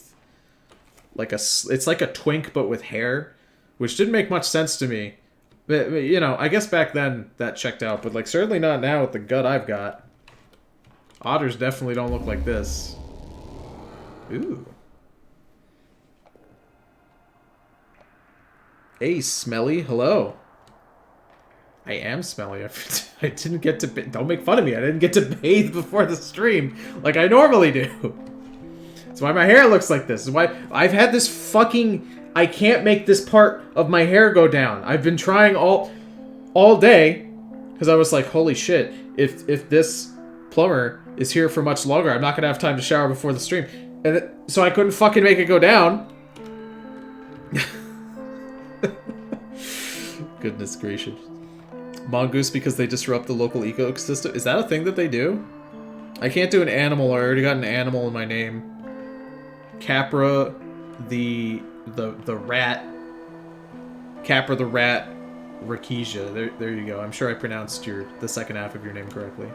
[SPEAKER 1] it's like a twink but with hair, which didn't make much sense to me. But, you know, I guess back then that checked out, but like certainly not now with the gut I've got. Otters definitely don't look like this. Ooh. Hey, Smelly. Hello. I am smelly. I didn't get to... Don't make fun of me. I didn't get to bathe before the stream like I normally do. That's why my hair looks like this. That's why I've had this fucking... I can't make this part of my hair go down. I've been trying all day because I was like, holy shit. If this plumber is here for much longer, I'm not going to have time to shower before the stream. And so I couldn't fucking make it go down. Goodness gracious. Mongoose because they disrupt the local ecosystem. Is that a thing that they do? I can't do an animal. I already got an animal in my name. Capra the rat. Capra the rat Rakesia. There you go. I'm sure I pronounced the second half of your name correctly.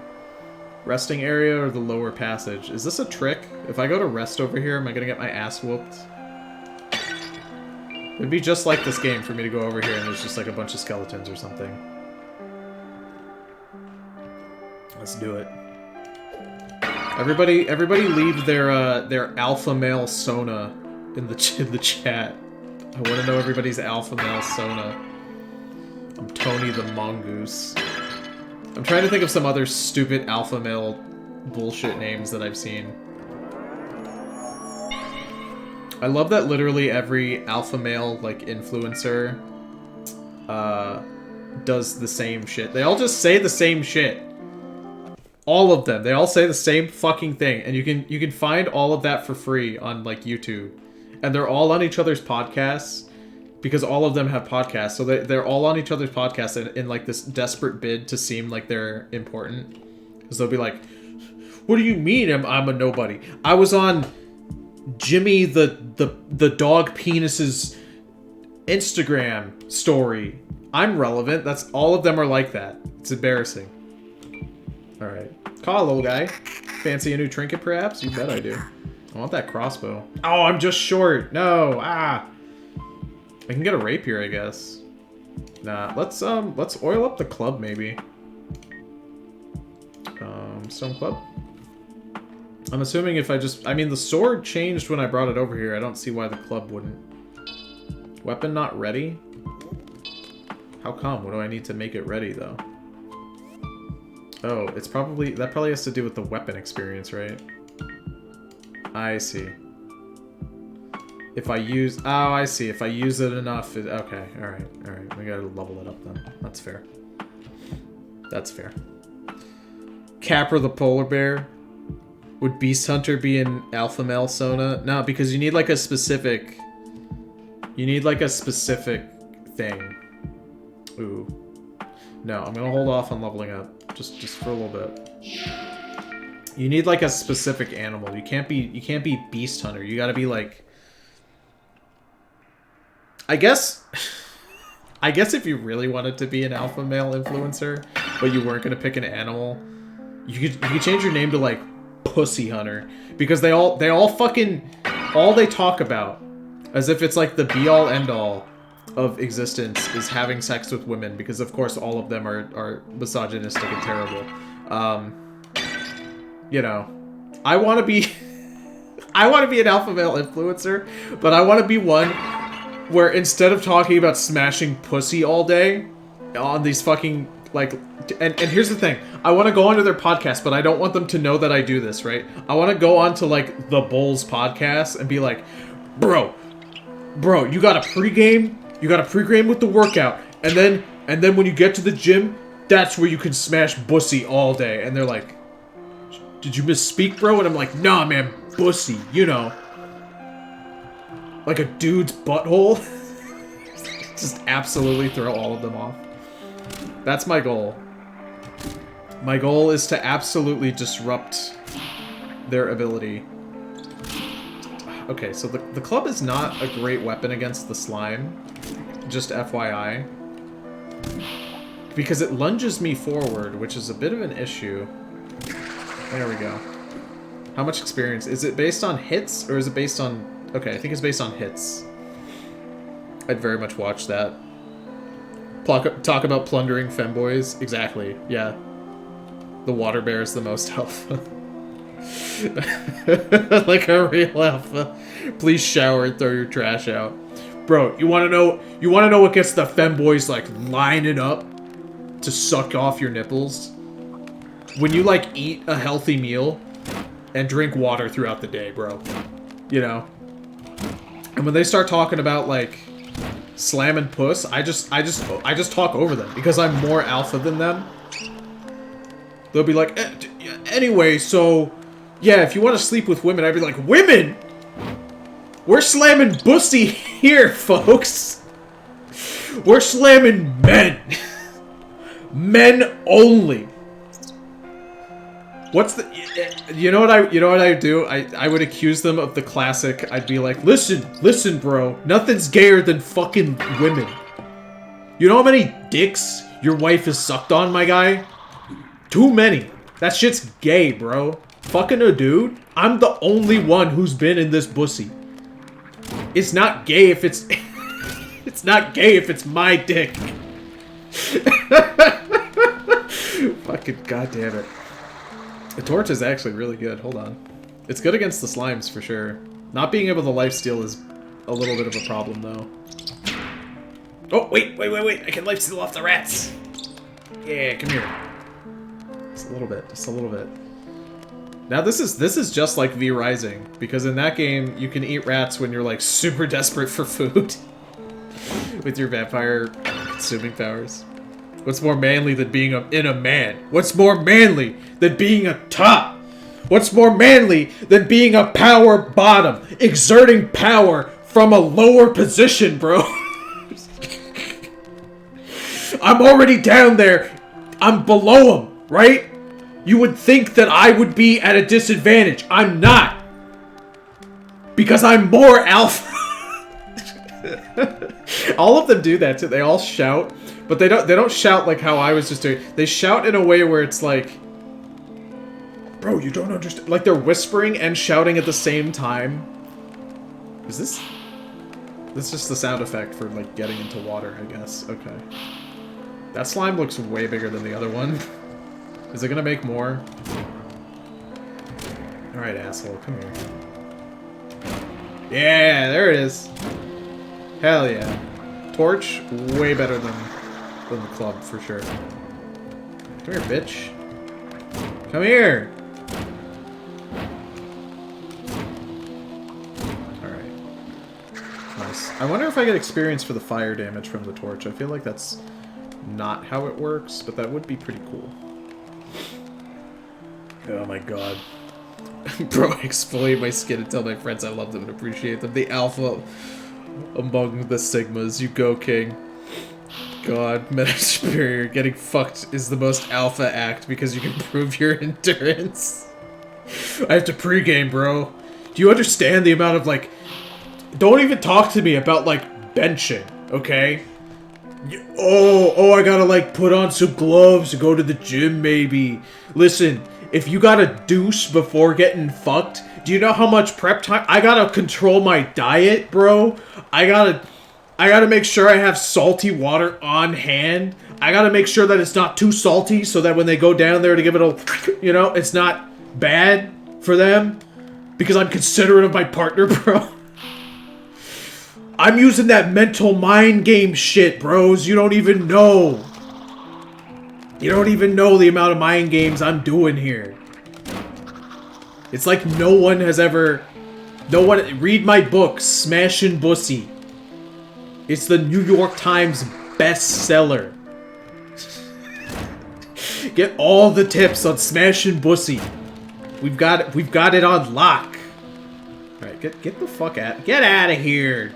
[SPEAKER 1] Resting area or the lower passage. Is this a trick? If I go to rest over here, am I gonna get my ass whooped? It'd be just like this game for me to go over here and there's just like a bunch of skeletons or something. Let's do it. Everybody leave their alpha male sona in the chat. I want to know everybody's alpha male sona. I'm Tony the Mongoose. I'm trying to think of some other stupid alpha male bullshit names that I've seen. I love that literally every alpha male like influencer does the same shit. They all just say the same shit. All of them. They all say the same fucking thing. And you can find all of that for free on like YouTube. And they're all on each other's podcasts because all of them have podcasts. So they're all on each other's podcasts in like this desperate bid to seem like they're important. Because they'll be like, what do you mean I'm a nobody? I was on Jimmy the dog penis's Instagram story. I'm relevant. That's all of them are like that. It's embarrassing. Alright. Call, little guy. Fancy a new trinket, perhaps? You bet I do. I want that crossbow. Oh, I'm just short. No. Ah. I can get a rapier, I guess. Nah. Let's oil up the club, maybe. Stone club. I'm assuming if I mean, the sword changed when I brought it over here. I don't see why the club wouldn't. Weapon not ready? How come? What do I need to make it ready, though? Oh, it's probably... That probably has to do with the weapon experience, right? I see. If I use... Oh, I see. If I use it enough... Okay, alright, alright. We gotta level it up then. That's fair. That's fair. Capra the polar bear. Would Beast Hunter be an alpha male Sona? No, because you need like a specific... You need like a specific thing. Ooh. No, I'm gonna hold off on leveling up. Just for a little bit. You need like a specific animal. You can't be Beast Hunter. You gotta be like... I guess if you really wanted to be an alpha male influencer, but you weren't gonna pick an animal, you could change your name to like Pussy Hunter, because they all fucking all they talk about, as if it's like the be all end all of existence, is having sex with women, because of course all of them are misogynistic and terrible. You know, I want to be an alpha male influencer, but I want to be one where instead of talking about smashing pussy all day on these fucking, like, and here's the thing, I want to go onto their podcast, but I don't want them to know that I do this, right? I want to go onto, like, the Bulls podcast and be like, bro, you got a pregame with the workout, and then when you get to the gym, that's where you can smash pussy all day. And they're like, did you misspeak, bro? And I'm like, nah, man, pussy, you know. Like a dude's butthole. Just absolutely throw all of them off. That's my goal. My goal is to absolutely disrupt their ability. Okay, so the club is not a great weapon against the slime. Just FYI. Because it lunges me forward, which is a bit of an issue. There we go. How much experience? Is it based on hits, or is it based on... Okay, I think it's based on hits. I'd very much watch that. Talk about plundering femboys. Exactly, yeah. The water bear is the most alpha. Like a real alpha. Please shower and throw your trash out. Bro, you wanna know what gets the femboys like lining up to suck off your nipples? When you like eat a healthy meal and drink water throughout the day, bro. You know? And when they start talking about like slamming puss, I just talk over them because I'm more alpha than them. They'll be like, anyway, so yeah, if you want to sleep with women, I'd be like, women? We're slamming pussy here, folks. We're slamming men. Men only. What's the... You know what I do? I would accuse them of the classic. I'd be like, listen, bro. Nothing's gayer than fucking women. You know how many dicks your wife has sucked on, my guy? Too many. That shit's gay, bro. Fucking a dude? I'm the only one who's been in this pussy. It's not gay if it's... It's not gay if it's my dick. Fucking goddamn it. The torch is actually really good. Hold on. It's good against the slimes for sure. Not being able to lifesteal is a little bit of a problem though. Oh, wait. I can lifesteal off the rats. Yeah, come here. Just a little bit. Now this is just like V Rising, because in that game you can eat rats when you're like super desperate for food with your vampire consuming powers. What's more manly than being in a man? What's more manly than being a top? What's more manly than being a power bottom? Exerting power from a lower position, bro. I'm already down there. I'm below him, right? You would think that I would be at a disadvantage. I'm not. Because I'm more alpha. All of them do that too. They all shout. But they don't shout like how I was just doing. They shout in a way where it's like, bro, you don't understand. Like they're whispering and shouting at the same time. Is this? This is just the sound effect for like getting into water, I guess. Okay. That slime looks way bigger than the other one. Is it gonna make more? Alright, asshole, come here. Yeah, there it is. Hell yeah. Torch, way better than the club, for sure. Come here, bitch. Come here! Alright. Nice. I wonder if I get experience for the fire damage from the torch. I feel like that's not how it works, but that would be pretty cool. Oh my god. Bro, exfoliate my skin and tell my friends I love them and appreciate them. The alpha among the sigmas. You go, king. God, meta superior. Getting fucked is the most alpha act because you can prove your endurance. I have to pregame, bro. Do you understand the amount of, like... Don't even talk to me about, like, benching, okay? I gotta, like, put on some gloves to go to the gym, maybe. Listen, if you got a douche before getting fucked, do you know how much prep time? I gotta control my diet, bro. I gotta make sure I have salty water on hand. I gotta make sure that it's not too salty so that when they go down there to give it a, you know, it's not bad for them. Because I'm considerate of my partner, bro. I'm using that mental mind game shit, bros. You don't even know. You don't even know the amount of mind games I'm doing here. It's like no one has ever... No one... Read my book, Smashin' Bussy. It's the New York Times bestseller. Get all the tips on Smashin' Bussy. We've got it on lock. Alright, get the fuck out. Get out of here.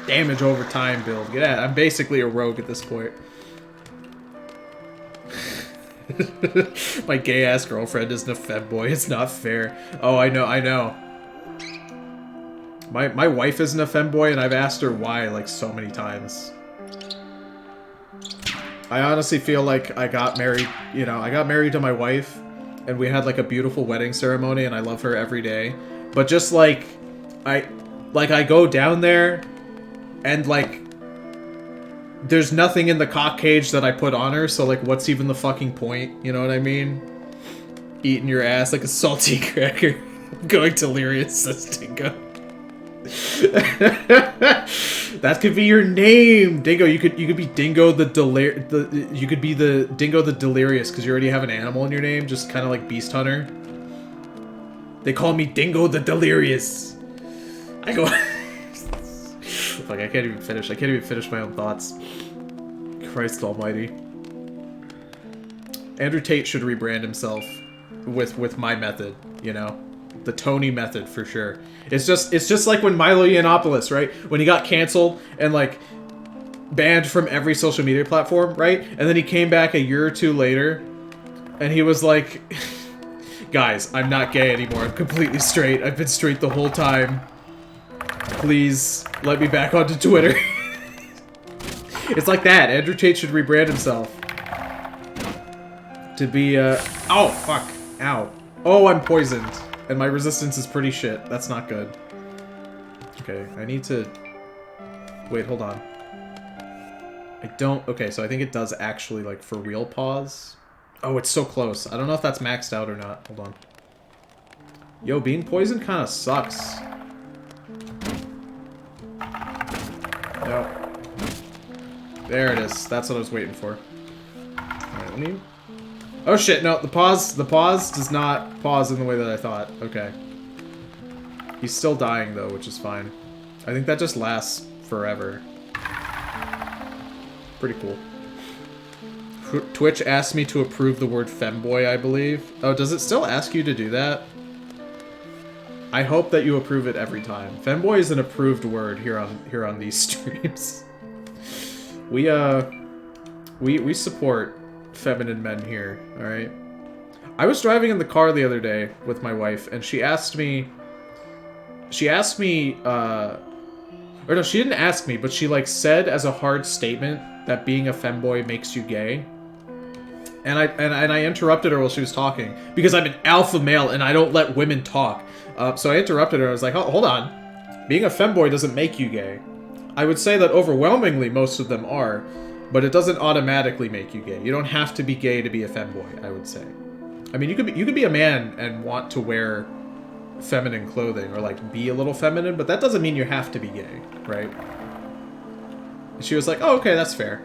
[SPEAKER 1] Damage over time build. Get out. I'm basically a rogue at this point. My gay-ass girlfriend isn't a femboy. It's not fair. Oh, I know. My wife isn't a femboy, and I've asked her why, like, so many times. I honestly feel like I got married, you know, I got married to my wife, and we had, like, a beautiful wedding ceremony, and I love her every day. But just, like, I go down there, and, like, there's nothing in the cock cage that I put on her, so, like, what's even the fucking point? You know what I mean? Eating your ass like a salty cracker. Going delirious, says Dingo. That could be your name, Dingo. You could be Dingo you could be the Dingo the Delirious because you already have an animal in your name, just kind of like Beast Hunter. They call me Dingo the Delirious. I go. Fuck, I can't even finish. I can't even finish my own thoughts. Christ Almighty. Andrew Tate should rebrand himself with my method, you know? The Tony method for sure. It's just like when Milo Yiannopoulos, right? When he got canceled and like banned from every social media platform, right? And then he came back a year or two later and he was like, guys, I'm not gay anymore. I'm completely straight. I've been straight the whole time. Please let me back onto Twitter. It's like that. Andrew Tate should rebrand himself to be oh fuck. Ow. Oh, I'm poisoned. And my resistance is pretty shit. That's not good. Okay, I need to... Wait, hold on. I don't... Okay, so I think it does actually, like, for real pause. Oh, it's so close. I don't know if that's maxed out or not. Hold on. Yo, being poisoned kind of sucks. No. There it is. That's what I was waiting for. Alright, let me... Oh shit, no, the pause does not pause in the way that I thought. Okay. He's still dying though, which is fine. I think that just lasts forever. Pretty cool. Twitch asked me to approve the word femboy, I believe. Oh, does it still ask you to do that? I hope that you approve it every time. Femboy is an approved word here on these streams. We support feminine men here, alright? I was driving in the car the other day with my wife, and she asked me, or no, she didn't ask me, but she, like, said as a hard statement that being a femboy makes you gay. And I interrupted her while she was talking, because I'm an alpha male and I don't let women talk. So I interrupted her, I was like, oh, hold on. Being a femboy doesn't make you gay. I would say that overwhelmingly most of them are, but it doesn't automatically make you gay. You don't have to be gay to be a femboy, I would say. I mean, you could be a man and want to wear feminine clothing or like be a little feminine, but that doesn't mean you have to be gay, right? And she was like, "Oh, okay, that's fair."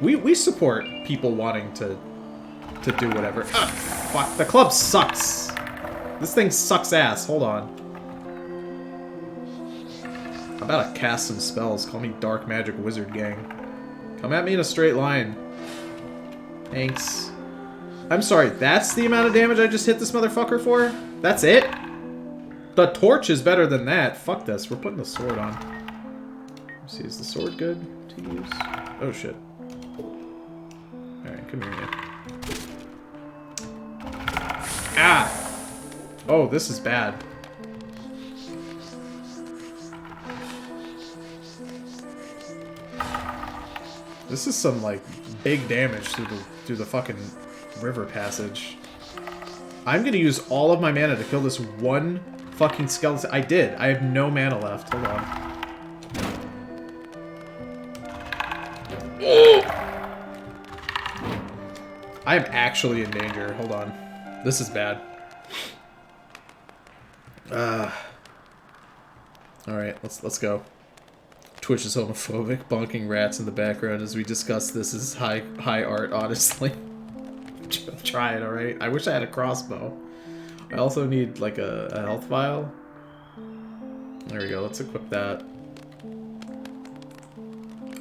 [SPEAKER 1] We support people wanting to to do whatever. Ugh, fuck, the club sucks. This thing sucks ass. Hold on. I'm about to cast some spells. Call me Dark Magic Wizard Gang. Come at me in a straight line. Thanks. I'm sorry, that's the amount of damage I just hit this motherfucker for? That's it? The torch is better than that. Fuck this. We're putting the sword on. Let's see, is the sword good to use? Oh shit. Alright, come here, man. Ah! Oh, this is bad. This is some, like, big damage through the fucking river passage. I'm gonna use all of my mana to kill this one fucking skeleton. I did. I have no mana left. Hold on. I am actually in danger. Hold on. This is bad. Alright, let's go. Twitch is homophobic, bonking rats in the background as we discuss this is high art, honestly. I'm trying, alright? I wish I had a crossbow. I also need, like, a health vial. There we go, let's equip that.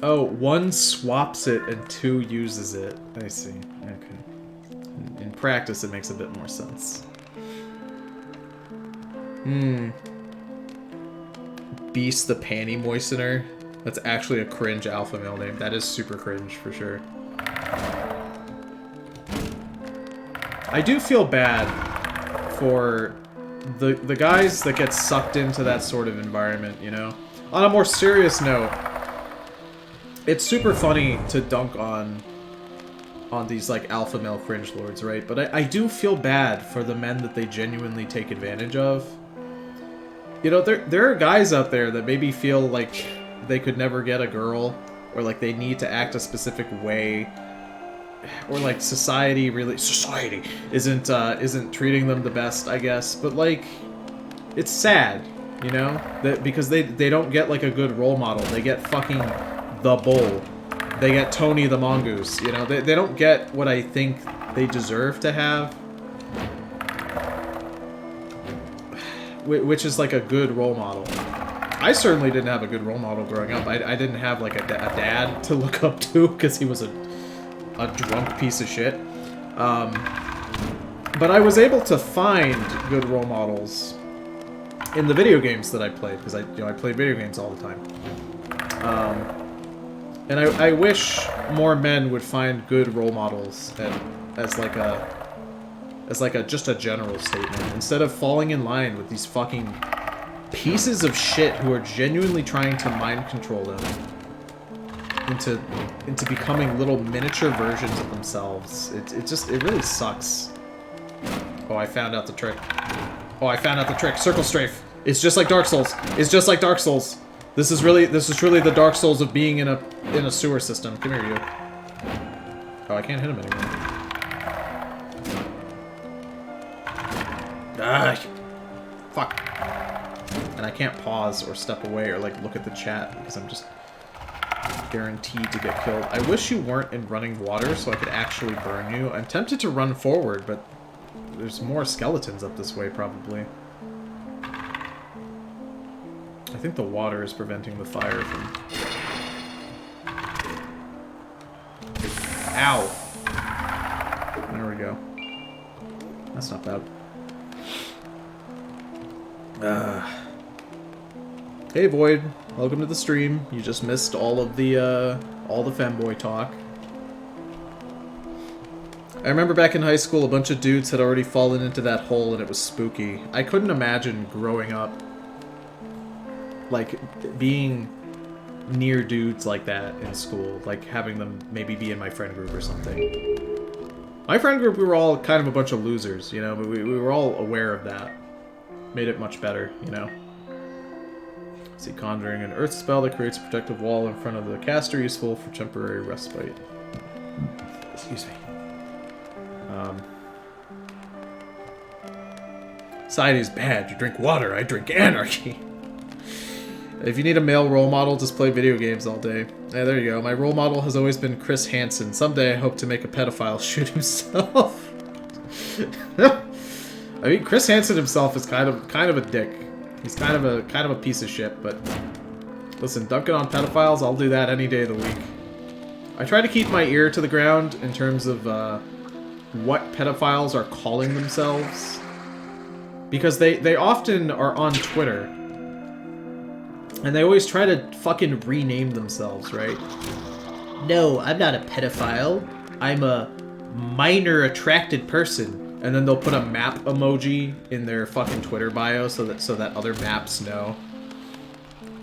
[SPEAKER 1] Oh, 1 swaps it and 2 uses it. I see. Okay. In practice, it makes a bit more sense. Beast the Panty Moistener. That's actually a cringe alpha male name. That is super cringe, for sure. I do feel bad for the guys that get sucked into that sort of environment, you know? On a more serious note, it's super funny to dunk on these, like, alpha male cringe lords, right? But I do feel bad for the men that they genuinely take advantage of. You know, there are guys out there that maybe feel like they could never get a girl, or like they need to act a specific way, or like society isn't treating them the best, I guess. But like, it's sad, you know, that because they don't get like a good role model. They get fucking the Bull. They get Tony the Mongoose. You know, they don't get what I think they deserve to have. Which is like a good role model. I certainly didn't have a good role model growing up. I didn't have like a dad to look up to because he was a drunk piece of shit. But I was able to find good role models in the video games that I played, because I played video games all the time. And I wish more men would find good role models as just a general statement, instead of falling in line with these fucking pieces of shit who are genuinely trying to mind control them into becoming little miniature versions of themselves. It really sucks. Oh, I found out the trick. Oh, I found out the trick. Circle strafe. It's just like Dark Souls. It's just like Dark Souls. This is truly the Dark Souls of being in a sewer system. Come here, you. Oh, I can't hit him anymore. Ah, fuck. And I can't pause or step away or like look at the chat because I'm just guaranteed to get killed. I wish you weren't in running water so I could actually burn you. I'm tempted to run forward, but there's more skeletons up this way probably. I think the water is preventing the fire from... Ow! There we go. That's not bad. Hey Void, welcome to the stream. You just missed all the femboy talk. I remember back in high school, a bunch of dudes had already fallen into that hole and it was spooky. I couldn't imagine growing up, like, being near dudes like that in school, like having them maybe be in my friend group or something. My friend group, we were all kind of a bunch of losers, you know, but we were all aware of that. Made it much better, you know. See, conjuring an earth spell that creates a protective wall in front of the caster, useful for temporary respite. Excuse me. Society is bad. You drink water, I drink anarchy. If you need a male role model, just play video games all day. Yeah, there you go. My role model has always been Chris Hansen. Someday I hope to make a pedophile shoot himself. I mean, Chris Hansen himself is kind of a dick. He's kind of a piece of shit, but listen, dunking on pedophiles, I'll do that any day of the week. I try to keep my ear to the ground in terms of what pedophiles are calling themselves. Because they often are on Twitter. And they always try to fucking rename themselves, right? No, I'm not a pedophile. I'm a minor attracted person. And then they'll put a map emoji in their fucking Twitter bio so that other maps know.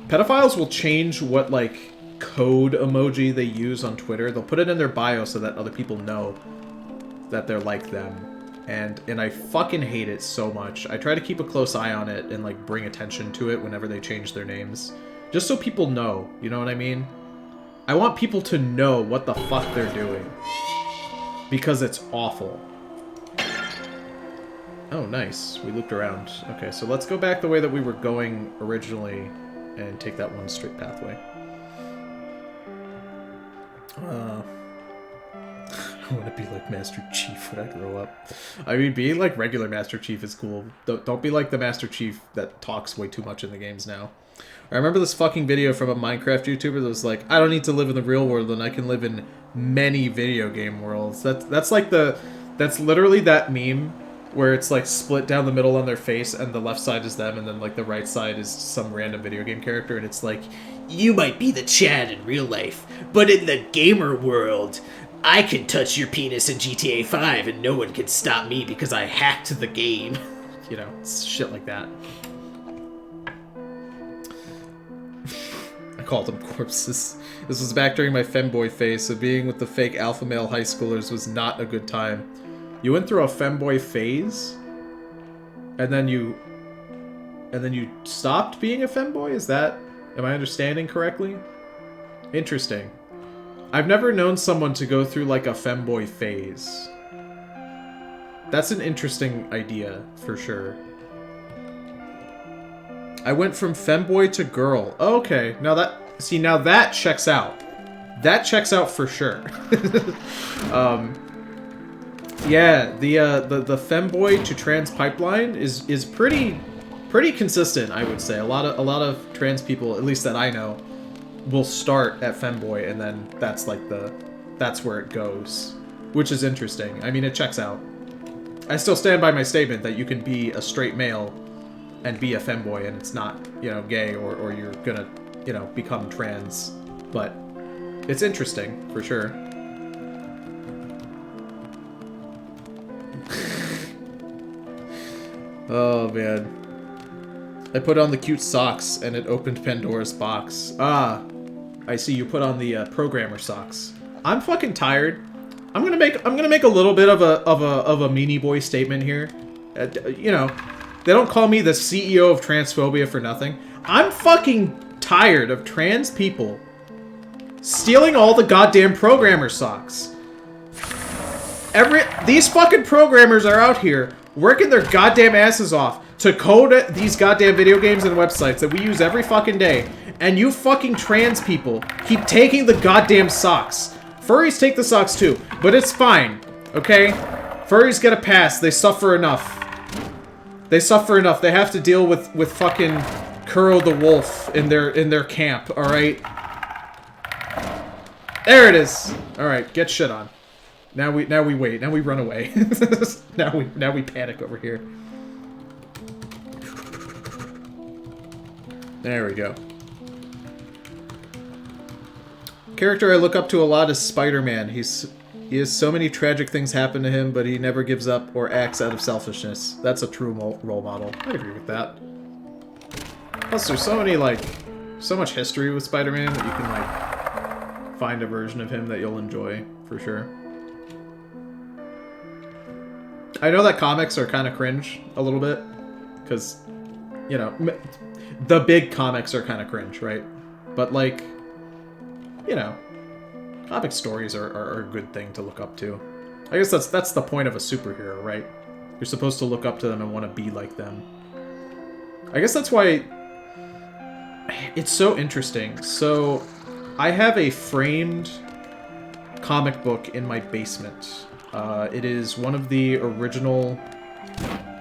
[SPEAKER 1] Pedophiles will change what, like, code emoji they use on Twitter. They'll put it in their bio so that other people know that they're like them. And I fucking hate it so much. I try to keep a close eye on it and, like, bring attention to it whenever they change their names. Just so people know, you know what I mean? I want people to know what the fuck they're doing. Because it's awful. Oh, nice. We looped around. Okay, so let's go back the way that we were going originally and take that one straight pathway. I want to be like Master Chief when I grow up. I mean, being like regular Master Chief is cool. Don't be like the Master Chief that talks way too much in the games now. I remember this fucking video from a Minecraft YouTuber that was like, I don't need to live in the real world and I can live in many video game worlds. That's literally that meme where it's like split down the middle on their face and the left side is them and then like the right side is some random video game character, and it's like, you might be the Chad in real life, but in the gamer world, I can touch your penis in GTA 5 and no one can stop me because I hacked the game. You know, shit like that. I called them corpses. This was back during my femboy phase, so being with the fake alpha male high schoolers was not a good time. You went through a femboy phase? And then you stopped being a femboy? Is that... Am I understanding correctly? Interesting. I've never known someone to go through, like, a femboy phase. That's an interesting idea, for sure. I went from femboy to girl. Oh, okay, now that checks out. That checks out for sure. Yeah, the femboy to trans pipeline is pretty consistent, I would say. A lot of trans people, at least that I know, will start at femboy and then that's where it goes, which is interesting. I mean, it checks out. I still stand by my statement that you can be a straight male and be a femboy and it's not, you know, gay or you're gonna, you know, become trans, but it's interesting for sure. Oh man. I put on the cute socks and it opened Pandora's box. Ah, I see you put on the programmer socks. I'm fucking tired. I'm gonna make a little bit of a meanie boy statement here. You know, they don't call me the CEO of transphobia for nothing. I'm fucking tired of trans people stealing all the goddamn programmer socks. These fucking programmers are out here working their goddamn asses off to code these goddamn video games and websites that we use every fucking day, and you fucking trans people keep taking the goddamn socks. Furries take the socks too, but it's fine, okay? Furries get a pass. They suffer enough. They suffer enough. They have to deal with fucking Kuro the Wolf in their camp, alright? There it is! Alright, get shit on. Now we wait. Now we run away. now we panic over here. There we go. Character I look up to a lot is Spider-Man. He has so many tragic things happen to him, but he never gives up or acts out of selfishness. That's a true role model. I agree with that. Plus, there's so much history with Spider-Man that you can, like, find a version of him that you'll enjoy, for sure. I know that comics are kind of cringe a little bit, because, you know, the big comics are kind of cringe, right? But, like, you know, comic stories are a good thing to look up to. I guess that's the point of a superhero, right? You're supposed to look up to them and want to be like them. I guess that's why it's so interesting. So, I have a framed comic book in my basement. It is one of the original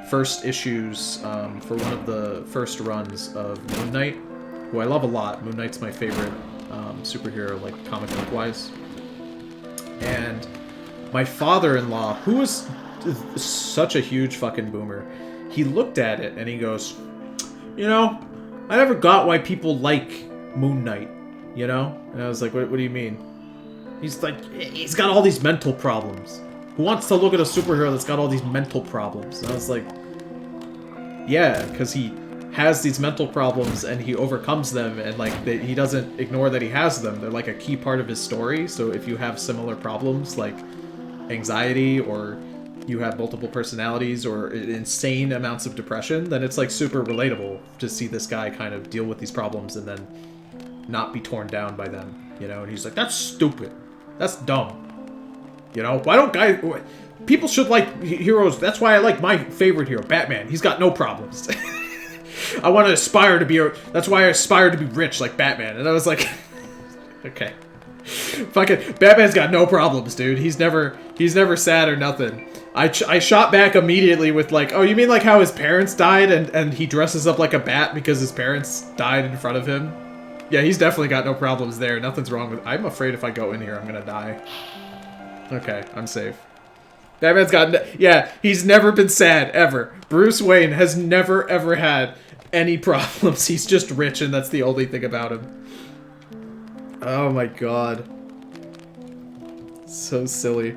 [SPEAKER 1] first issues for one of the first runs of Moon Knight, who I love a lot. Moon Knight's my favorite superhero, like comic book wise. And my father-in-law, who was such a huge fucking boomer, he looked at it and he goes, you know, I never got why people like Moon Knight, you know? And I was like, what do you mean? He's like, he's got all these mental problems. Who wants to look at a superhero that's got all these mental problems? And I was like, yeah, because he has these mental problems and he overcomes them, and like he doesn't ignore that he has them. They're like a key part of his story. So if you have similar problems like anxiety, or you have multiple personalities, or insane amounts of depression, then it's like super relatable to see this guy kind of deal with these problems and then not be torn down by them, you know? And he's like, that's stupid. That's dumb. You know, why don't guys... People should like heroes. That's why I like my favorite hero, Batman. He's got no problems. I want to aspire to be... That's why I aspire to be rich like Batman. And I was like... okay. Fucking... Batman's got no problems, dude. He's never sad or nothing. I shot back immediately with like, oh, you mean like how his parents died and he dresses up like a bat because his parents died in front of him? Yeah, he's definitely got no problems there. Nothing's wrong with... I'm afraid if I go in here, I'm gonna die. Okay, I'm safe. Batman's got... yeah, he's never been sad, ever. Bruce Wayne has never, ever had any problems. He's just rich, and that's the only thing about him. Oh my god. So silly.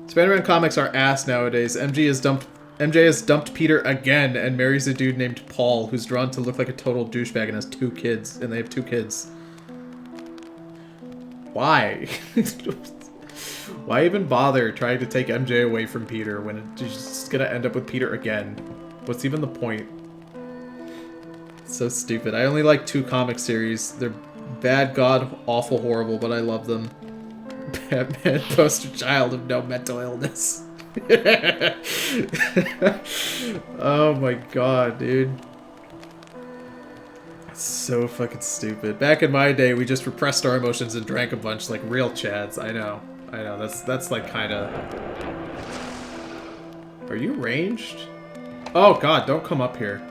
[SPEAKER 1] Spider-Man comics are ass nowadays. MJ has dumped Peter again and marries a dude named Paul, who's drawn to look like a total douchebag and has 2 kids. And they have 2 kids. Why? Why even bother trying to take MJ away from Peter when it's just gonna end up with Peter again? What's even the point? It's so stupid. I only like 2 comic series. They're bad, god, awful, horrible, but I love them. Batman, poster child of no mental illness. Oh my god, dude. It's so fucking stupid. Back in my day, we just repressed our emotions and drank a bunch like real chads. I know. That's like kind of... Are you ranged? Oh god, don't come up here.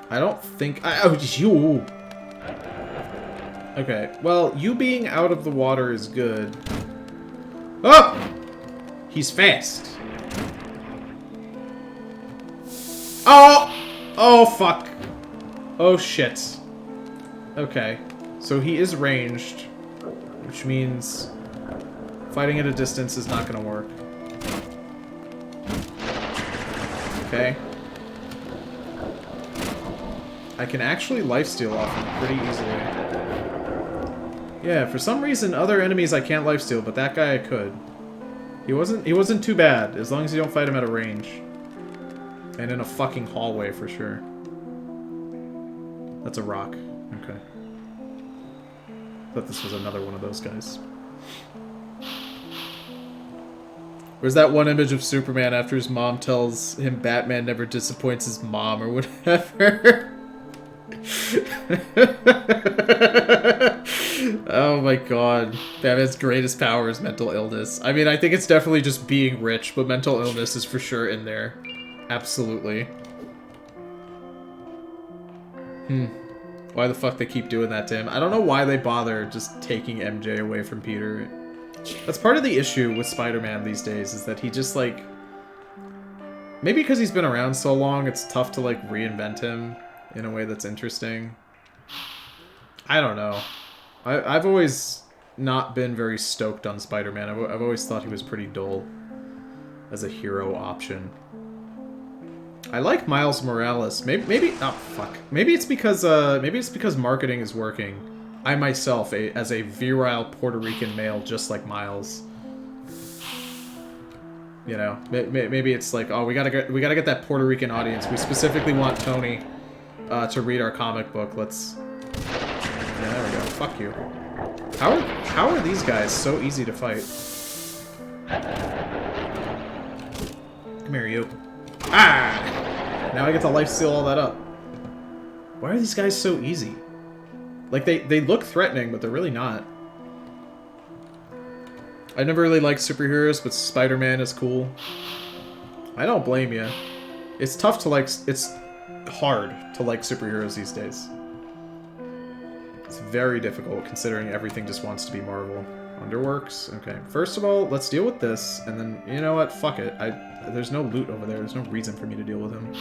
[SPEAKER 1] I don't think... Oh, you! Okay, well, you being out of the water is good. Oh! He's fast. Oh! Oh, fuck. Oh, shit. Okay. So he is ranged, which means fighting at a distance is not going to work. Okay. I can actually lifesteal off him pretty easily. Yeah, for some reason, other enemies I can't lifesteal, but that guy I could. He wasn't too bad, as long as you don't fight him at a range. And in a fucking hallway, for sure. That's a rock. Okay. Thought this was another one of those guys. Where's that one image of Superman after his mom tells him Batman never disappoints his mom or whatever? Oh my god. Batman's greatest power is mental illness. I mean, I think it's definitely just being rich, but mental illness is for sure in there. Absolutely. Why the fuck they keep doing that to him? I don't know why they bother just taking MJ away from Peter. That's part of the issue with Spider-Man these days, is that he just, like... Maybe because he's been around so long, it's tough to, like, reinvent him in a way that's interesting. I don't know. I've always not been very stoked on Spider-Man. I've always thought he was pretty dull as a hero option. I like Miles Morales. Maybe oh fuck. Maybe it's because marketing is working. I myself, as a virile Puerto Rican male, just like Miles. You know, maybe it's like, oh, we gotta get that Puerto Rican audience. We specifically want Tony to read our comic book. Let's. Yeah, there we go. Fuck you. How are these guys so easy to fight? Come here, you. Ah! Now I get to lifesteal all that up. Why are these guys so easy? Like, they look threatening, but they're really not. I never really liked superheroes, but Spider-Man is cool. I don't blame you. It's tough to like... It's hard to like superheroes these days. It's very difficult, considering everything just wants to be Marvel. Underworks? Okay. First of all, let's deal with this, and then, you know what? Fuck it. There's no loot over there. There's no reason for me to deal with him.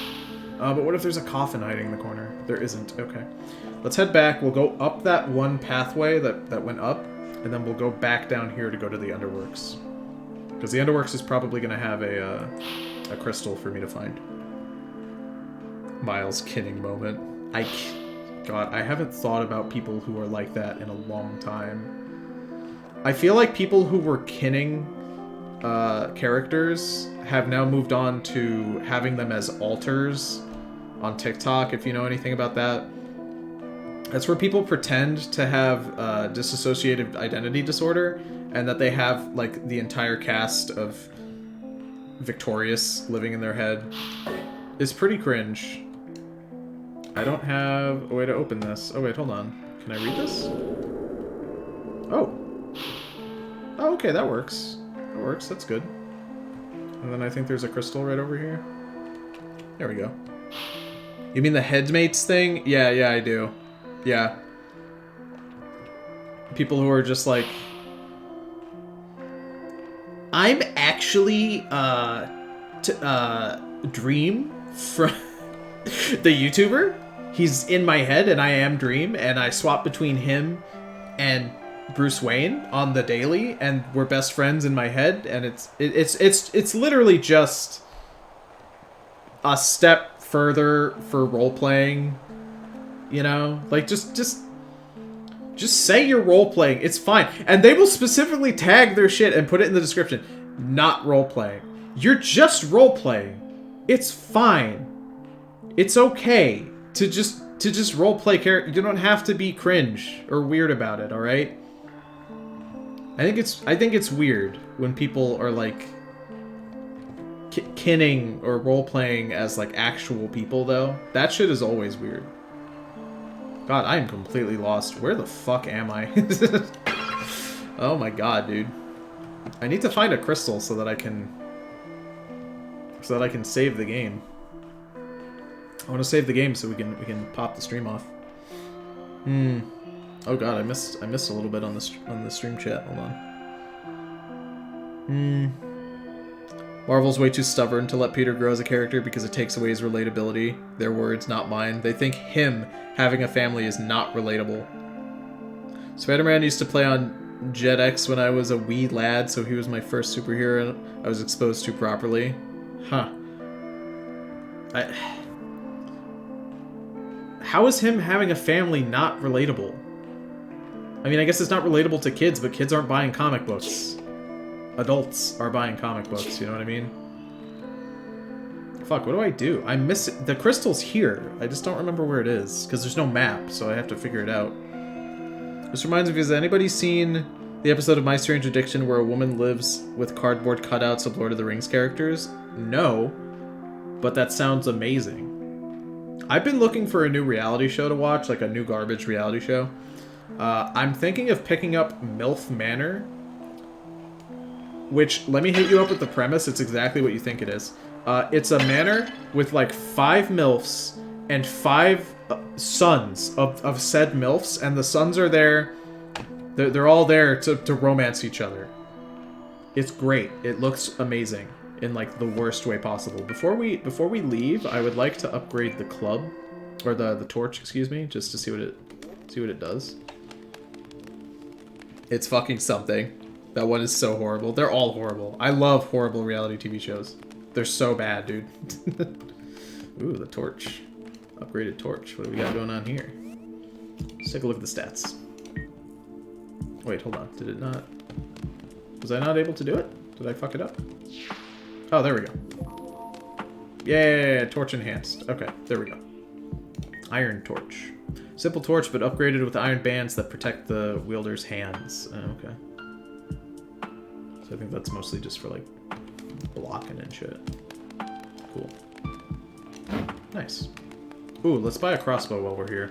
[SPEAKER 1] But what if there's a coffin hiding in the corner? There isn't. Okay. Let's head back. We'll go up that one pathway that went up, and then we'll go back down here to go to the Underworks. Because the Underworks is probably going to have a crystal for me to find. Miles kinning moment. God, I haven't thought about people who are like that in a long time. I feel like people who were kinning characters have now moved on to having them as alters on TikTok, if you know anything about that. That's where people pretend to have dissociative identity disorder, and that they have, like, the entire cast of Victorious living in their head. It's pretty cringe. I don't have a way to open this. Oh, wait, hold on. Can I read this? Oh. Oh, okay, that works. That works, that's good. And then I think there's a crystal right over here. There we go. You mean the headmates thing? Yeah, I do. Yeah. People who are just like... I'm actually, Dream from... the YouTuber? He's in my head, and I am Dream, and I swap between him and Bruce Wayne on the daily, and we're best friends in my head, and it's literally just a step further for role playing, you know? Like, just say you're role playing. It's fine, and they will specifically tag their shit and put it in the description. Not role playing. You're just role playing. It's fine. It's okay to just role play character. You don't have to be cringe or weird about it. All right. I think it's weird when people are like kinning or role playing as like actual people, though. That shit is always weird. God, I am completely lost. Where the fuck am I? Oh my god, dude. I need to find a crystal so that I can save the game. I want to save the game so we can pop the stream off. Oh god, I missed a little bit on the stream chat. Hold on. Marvel's way too stubborn to let Peter grow as a character because it takes away his relatability. Their words, not mine. They think him having a family is not relatable. Spider-Man used to play on JetX when I was a wee lad, so he was my first superhero I was exposed to properly. Huh. How is him having a family not relatable? I mean, I guess it's not relatable to kids, but kids aren't buying comic books. Adults are buying comic books, you know what I mean? Fuck, what do I do? I miss it. The crystal's here. I just don't remember where it is, because there's no map, so I have to figure it out. This reminds me, has anybody seen the episode of My Strange Addiction where a woman lives with cardboard cutouts of Lord of the Rings characters? No, but that sounds amazing. I've been looking for a new reality show to watch, like a new garbage reality show. I'm thinking of picking up MILF Manor, which, let me hit you up with the premise, it's exactly what you think it is. It's a manor with like 5 MILFs and 5 sons of said MILFs, and the sons are there, they're all there to romance each other. It's great. It looks amazing in like the worst way possible. Before we leave, I would like to upgrade the club, or the torch, excuse me, just to see what it does. It's fucking something. That one is so horrible. They're all horrible. I love horrible reality TV shows. They're so bad, dude. Ooh, the torch. Upgraded torch. What do we got going on here? Let's take a look at the stats. Wait, hold on. Did it not... Was I not able to do it? Did I fuck it up? Oh, there we go. Yeah, torch enhanced. Okay, there we go. Iron torch. Simple torch, but upgraded with iron bands that protect the wielder's hands. Oh, okay. So I think that's mostly just for, like, blocking and shit. Cool. Nice. Ooh, let's buy a crossbow while we're here.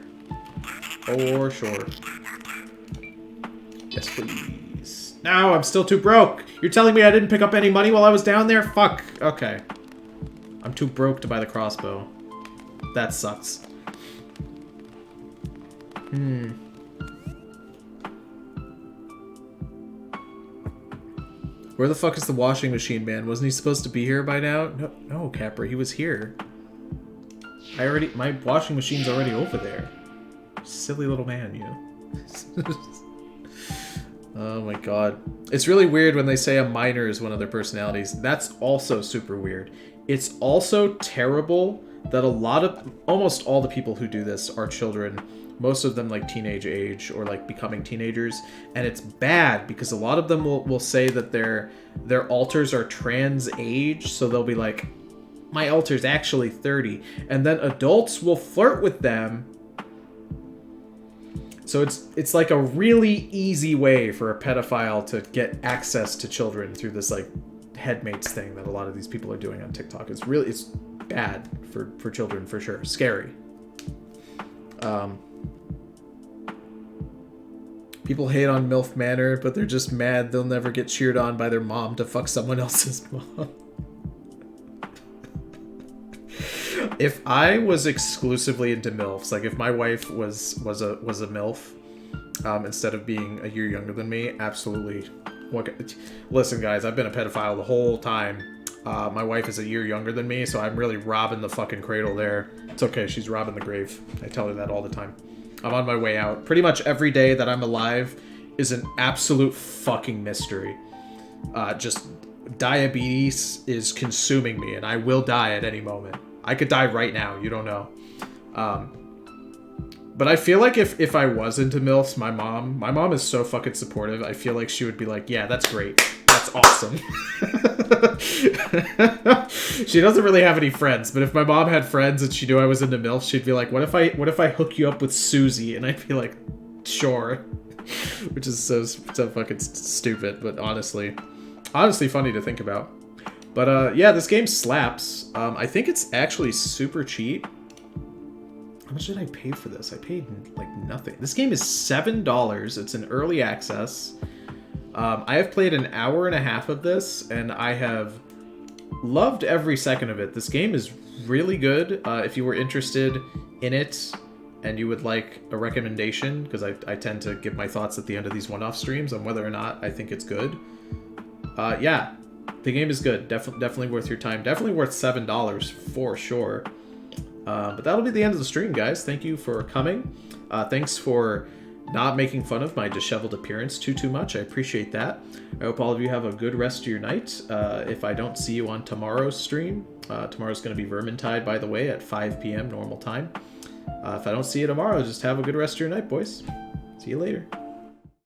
[SPEAKER 1] For sure. Yes, please. No, I'm still too broke. You're telling me I didn't pick up any money while I was down there? Fuck. Okay. I'm too broke to buy the crossbow. That sucks. Where the fuck is the washing machine man? Wasn't he supposed to be here by now? No, Capra, he was here. My washing machine's already over there. Silly little man, you. Oh my god. It's really weird when they say a minor is one of their personalities. That's also super weird. It's also terrible that almost all the people who do this are children. Most of them like teenage age or like becoming teenagers. And it's bad because a lot of them will say that their alters are trans age. So they'll be like, my alter's actually 30. And then adults will flirt with them. So it's like a really easy way for a pedophile to get access to children through this like headmates thing that a lot of these people are doing on TikTok. It's bad for children for sure. Scary. People hate on MILF Manor, but they're just mad they'll never get cheered on by their mom to fuck someone else's mom. If I was exclusively into MILFs, like if my wife was a MILF, instead of being a year younger than me, absolutely. Listen, guys, I've been a pedophile the whole time. My wife is a year younger than me, so I'm really robbing the fucking cradle there. It's okay, she's robbing the grave. I tell her that all the time. I'm on my way out. Pretty much every day that I'm alive is an absolute fucking mystery. Just diabetes is consuming me, and I will die at any moment. I could die right now. You don't know. But I feel like if I was into MILFs, my mom is so fucking supportive. I feel like she would be like, yeah, that's great. That's awesome. She doesn't really have any friends, but if my mom had friends and she knew I was into MILFs, she'd be like, what if I hook you up with Susie? And I'd be like, sure. Which is so fucking stupid, but honestly funny to think about. But yeah, this game slaps. I think it's actually super cheap. How much did I pay for this? I paid like nothing. This game is $7. It's an early access. I have played an hour and a half of this, and I have loved every second of it. This game is really good. If you were interested in it and you would like a recommendation, because I tend to give my thoughts at the end of these one-off streams on whether or not I think it's good. Yeah. The game is good. Definitely worth your time. Definitely worth $7 for sure. But that'll be the end of the stream, guys. Thank you for coming. Thanks for not making fun of my disheveled appearance too much. I appreciate that. I hope all of you have a good rest of your night. If I don't see you on tomorrow's stream, tomorrow's going to be Vermintide, by the way, at 5 p.m. normal time. If I don't see you tomorrow, just have a good rest of your night, boys. See you later.